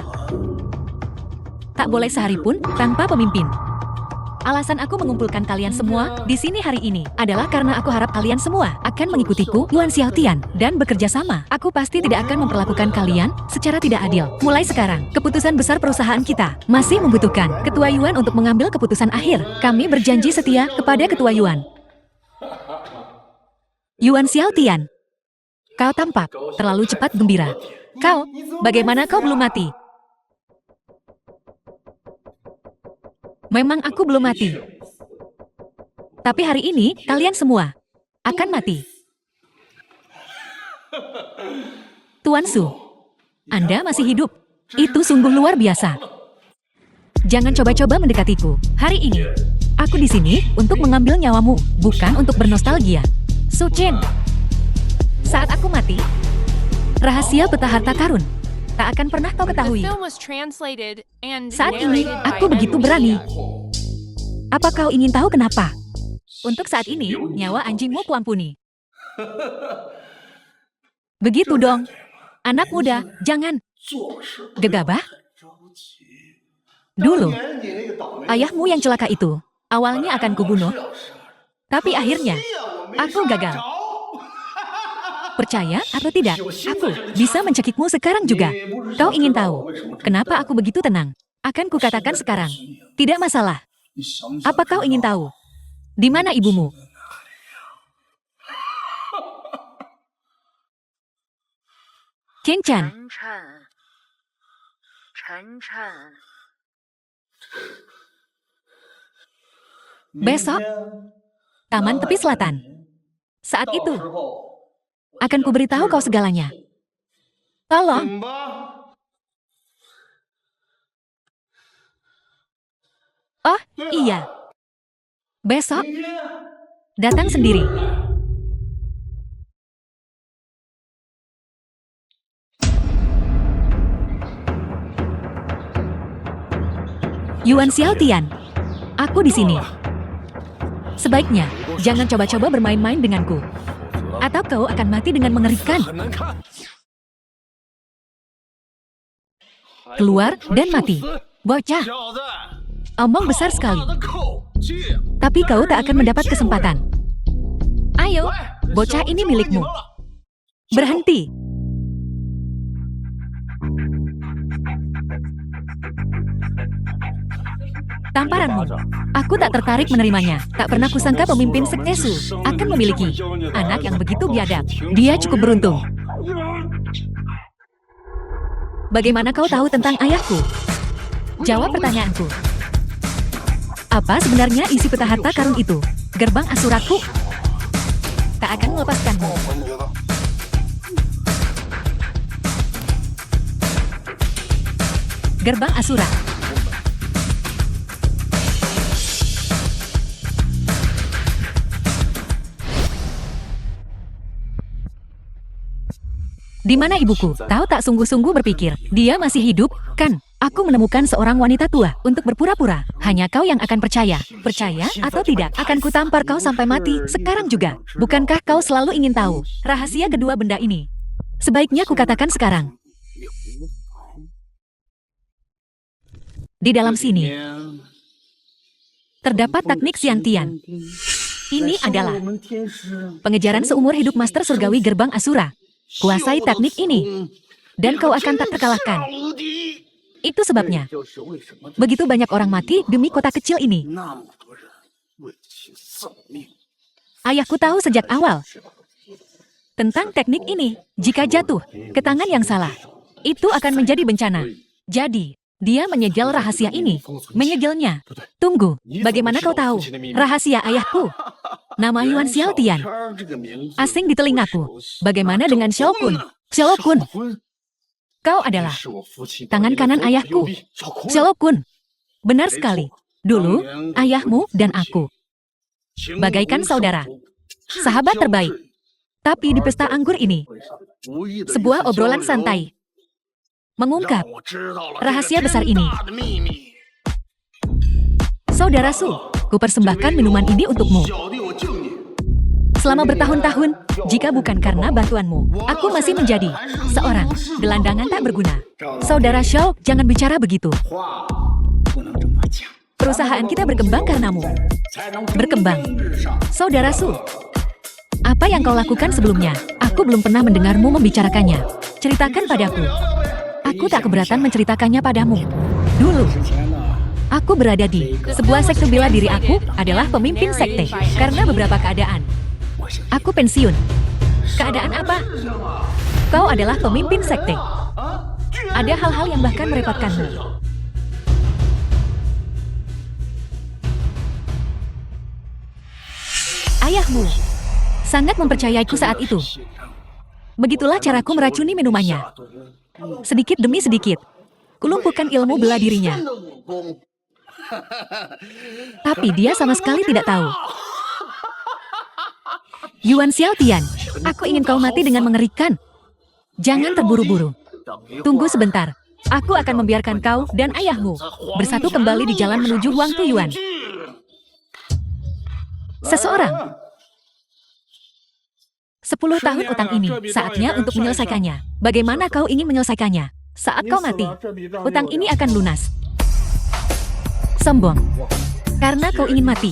tak boleh sehari pun tanpa pemimpin. Alasan aku mengumpulkan kalian semua di sini hari ini adalah karena aku harap kalian semua akan mengikutiku, Yuan Xiaotian, dan bekerja sama. Aku pasti tidak akan memperlakukan kalian secara tidak adil. Mulai sekarang, keputusan besar perusahaan kita masih membutuhkan Ketua Yuan untuk mengambil keputusan akhir. Kami berjanji setia kepada Ketua Yuan. Yuan Xiaotian, kau tampak terlalu cepat gembira. Kau, bagaimana kau belum mati? Memang aku belum mati. Tapi hari ini, kalian semua akan mati. Tuan Su, Anda masih hidup. Itu sungguh luar biasa. Jangan coba-coba mendekatiku. Hari ini, aku di sini untuk mengambil nyawamu, bukan untuk bernostalgia. Su Chen, saat aku mati, rahasia peta harta karun tak akan pernah kau ketahui. Saat ini, aku begitu berani. Apa kau ingin tahu kenapa? Untuk saat ini, nyawa anjingmu kuampuni. Begitu dong. Anak muda, jangan gegabah. Dulu, ayahmu yang celaka itu, awalnya akan kubunuh. Tapi akhirnya, aku gagal. Percaya atau tidak, aku bisa mencekikmu sekarang juga. Kau ingin tahu kenapa aku begitu tenang? Akan kukatakan sekarang. Tidak masalah. Apa kau ingin tahu? Di mana ibumu? Chen Chan. Besok, Taman Tepi Selatan. Saat itu, akan kuberitahu kau segalanya. Tolong. Oh, iya. Besok, datang sendiri. Yuan Xiaotian, aku di sini. Sebaiknya, jangan coba-coba bermain-main denganku. Atau kau akan mati dengan mengerikan. Keluar dan mati. Bocah. Omong besar sekali. Tapi kau tak akan mendapat kesempatan. Ayo, bocah ini milikmu. Berhenti. Tamparanmu. Aku tak tertarik menerimanya. Tak pernah kusangka pemimpin sekte Su akan memiliki anak yang begitu biadab. Dia cukup beruntung. Bagaimana kau tahu tentang ayahku? Jawab pertanyaanku. Apa sebenarnya isi peta harta karun itu? Gerbang Asuraku? Tak akan melepaskanmu. Gerbang Asura. Di mana ibuku? Kau tak sungguh-sungguh berpikir, dia masih hidup, kan? Aku menemukan seorang wanita tua untuk berpura-pura. Hanya kau yang akan percaya. Percaya atau tidak, akan kutampar kau sampai mati, sekarang juga. Bukankah kau selalu ingin tahu rahasia kedua benda ini? Sebaiknya kukatakan sekarang. Di dalam sini, terdapat teknik Xiantian. Ini adalah pengejaran seumur hidup Master Surgawi Gerbang Asura. Kuasai teknik ini, dan kau akan tak terkalahkan. Itu sebabnya, begitu banyak orang mati demi kota kecil ini. Ayahku tahu sejak awal tentang teknik ini. Jika jatuh ke tangan yang salah, itu akan menjadi bencana. Jadi, dia menyegel rahasia ini. Menyegelnya. Tunggu, bagaimana kau tahu rahasia ayahku? Nama Yuan Xiaotian. Asing di telingaku. Bagaimana dengan Xiao Kun? Xiao Kun. Kau adalah tangan kanan ayahku. Xiao Kun. Benar sekali. Dulu, ayahmu dan aku bagaikan saudara. Sahabat terbaik. Tapi di pesta anggur ini, sebuah obrolan santai mengungkap rahasia besar ini. Saudara Su, Aku persembahkan minuman ini untukmu. Selama bertahun-tahun, jika bukan karena bantuanmu, aku masih menjadi seorang gelandangan tak berguna. Saudara Xiao, jangan bicara begitu. Perusahaan kita berkembang karenamu. Berkembang. Saudara Su, apa yang kau lakukan sebelumnya? Aku belum pernah mendengarmu membicarakannya. Ceritakan padaku. Aku tak keberatan menceritakannya padamu. Dulu, aku berada di sebuah sekte bela diri. Aku adalah pemimpin sekte karena beberapa keadaan. Aku pensiun. Keadaan apa? Kau adalah pemimpin sekte. Ada hal-hal yang bahkan merepotkanmu. Ayahmu sangat mempercayaiku saat itu. Begitulah caraku meracuni minumannya. Sedikit demi sedikit, kulumpuhkan ilmu bela dirinya. Tapi dia sama sekali tidak tahu. Yuan Xiaotian, aku ingin kau mati dengan mengerikan. Jangan terburu-buru. Tunggu sebentar. Aku akan membiarkan kau dan ayahmu bersatu kembali di jalan menuju Wang Tuyuan. Seseorang. 10 tahun utang ini, saatnya untuk menyelesaikannya. Bagaimana kau ingin menyelesaikannya? Saat kau mati, utang ini akan lunas. Sombong. Karena kau ingin mati.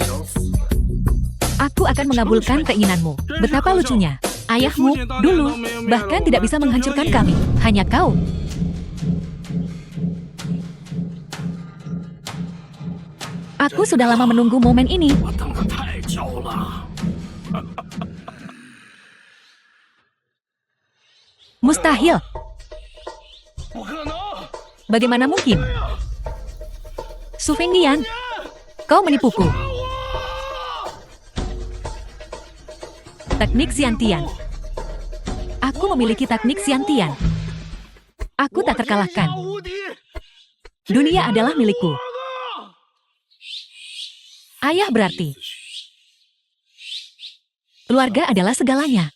Aku akan mengabulkan keinginanmu. Betapa lucunya. Ayahmu, dulu, bahkan tidak bisa menghancurkan kami. Hanya kau. Aku sudah lama menunggu momen ini. Mustahil. Bagaimana mungkin? Su Fengdian, kau menipuku. Teknik Xiantian. Aku memiliki teknik Xiantian. Aku tak terkalahkan. Dunia adalah milikku. Ayah berarti. Keluarga adalah segalanya.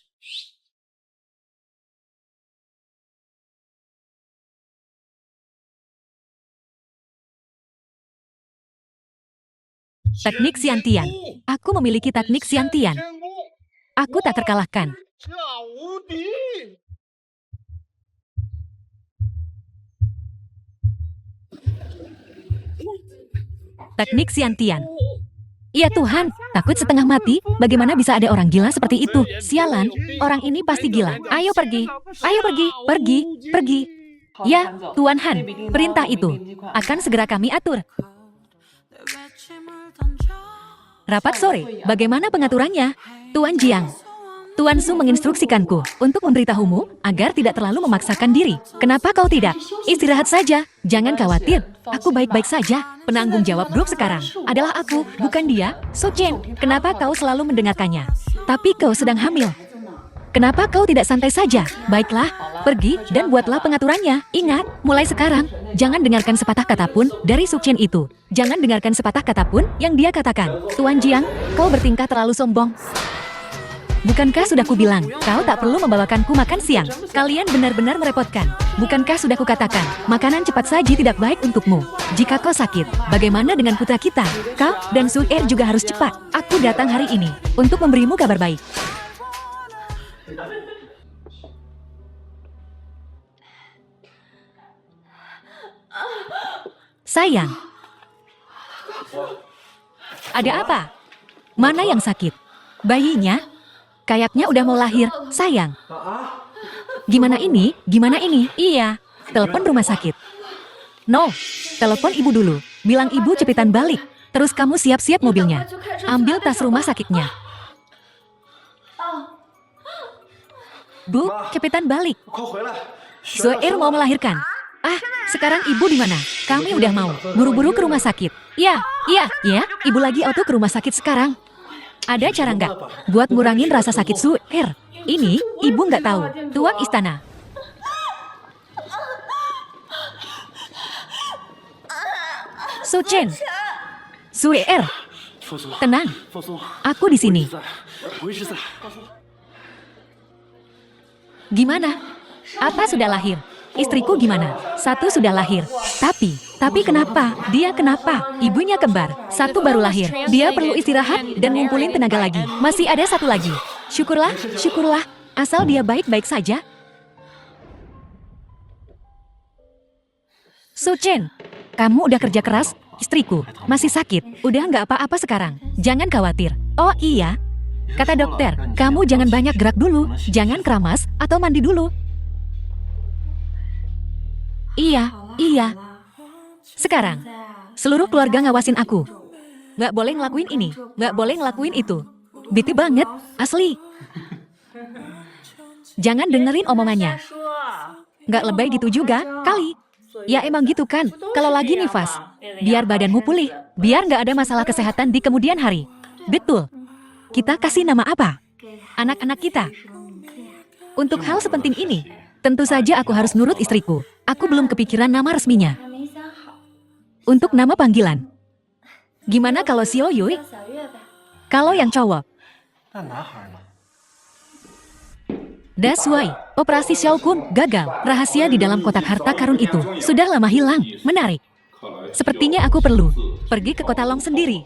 Teknik Xiantian. Aku memiliki teknik Xiantian. Aku tak terkalahkan. Teknik Xiantian. Ya Tuhan, takut setengah mati. Bagaimana bisa ada orang gila seperti itu? Sialan, orang ini pasti gila. Ayo pergi, pergi. Ya, Tuan Han, perintah itu akan segera kami atur. Rapat sore, bagaimana pengaturannya? Tuan Jiang, Tuan Su menginstruksikanku untuk memberitahumu agar tidak terlalu memaksakan diri. Kenapa kau tidak? Istirahat saja, jangan khawatir. Aku baik-baik saja. Penanggung jawab grup sekarang adalah aku, bukan dia. So Chen, kenapa kau selalu mendengarkannya? Tapi kau sedang hamil. Kenapa kau tidak santai saja? Baiklah, pergi dan buatlah pengaturannya. Ingat, mulai sekarang, jangan dengarkan sepatah kata pun dari Su Chen itu. Jangan dengarkan sepatah kata pun yang dia katakan. Tuan Jiang, kau bertingkah terlalu sombong. Bukankah sudah kubilang, kau tak perlu membawakanku makan siang? Kalian benar-benar merepotkan. Bukankah sudah kukatakan, makanan cepat saji tidak baik untukmu. Jika kau sakit, bagaimana dengan putra kita? Kau dan Su Er juga harus cepat. Aku datang hari ini untuk memberimu kabar baik. Sayang. Ada apa? Mana yang sakit? Bayinya? Kayaknya udah mau lahir, sayang. Gimana ini? Gimana ini? Iya, telepon rumah sakit. No, telepon ibu dulu. Bilang ibu cepetan balik. Terus kamu siap-siap mobilnya. Ambil tas rumah sakitnya. Bu, cepetan balik. Zoer mau melahirkan. Ah, sekarang ibu di mana? Kami udah mau. Buru-buru ke rumah sakit. Ya, ibu lagi auto ke rumah sakit sekarang. Ada cara nggak buat ngurangin rasa sakit Su Er? Ini ibu nggak tahu. Tuang istana. Su Chen. Su Er. Tenang. Aku di sini. Gimana? Apa sudah lahir? Istriku gimana? Satu sudah lahir. Tapi kenapa? Dia kenapa? Ibunya kembar. Satu baru lahir. Dia perlu istirahat dan ngumpulin tenaga lagi. Masih ada satu lagi. Syukurlah, syukurlah. Asal dia baik-baik saja. Suchen, kamu udah kerja keras? Istriku masih sakit. Udah nggak apa-apa sekarang. Jangan khawatir. Oh iya. Kata dokter, kamu jangan banyak gerak dulu. Jangan keramas atau mandi dulu. Iya. Sekarang, seluruh keluarga ngawasin aku. Nggak boleh ngelakuin ini, nggak boleh ngelakuin itu. Bete banget, asli. Jangan dengerin omongannya. Nggak lebay gitu juga, kali. Ya emang gitu kan, kalau lagi nifas. Biar badanmu pulih, biar nggak ada masalah kesehatan di kemudian hari. Betul. Kita kasih nama apa? Anak-anak kita. Untuk hal sepenting ini, tentu saja aku harus nurut istriku. Aku belum kepikiran nama resminya. Untuk nama panggilan. Gimana kalau Xiao Yui? Kalau yang cowok. That's why, operasi Xiao Kun gagal. Rahasia di dalam kotak harta karun itu sudah lama hilang. Menarik. Sepertinya aku perlu pergi ke kota Long sendiri.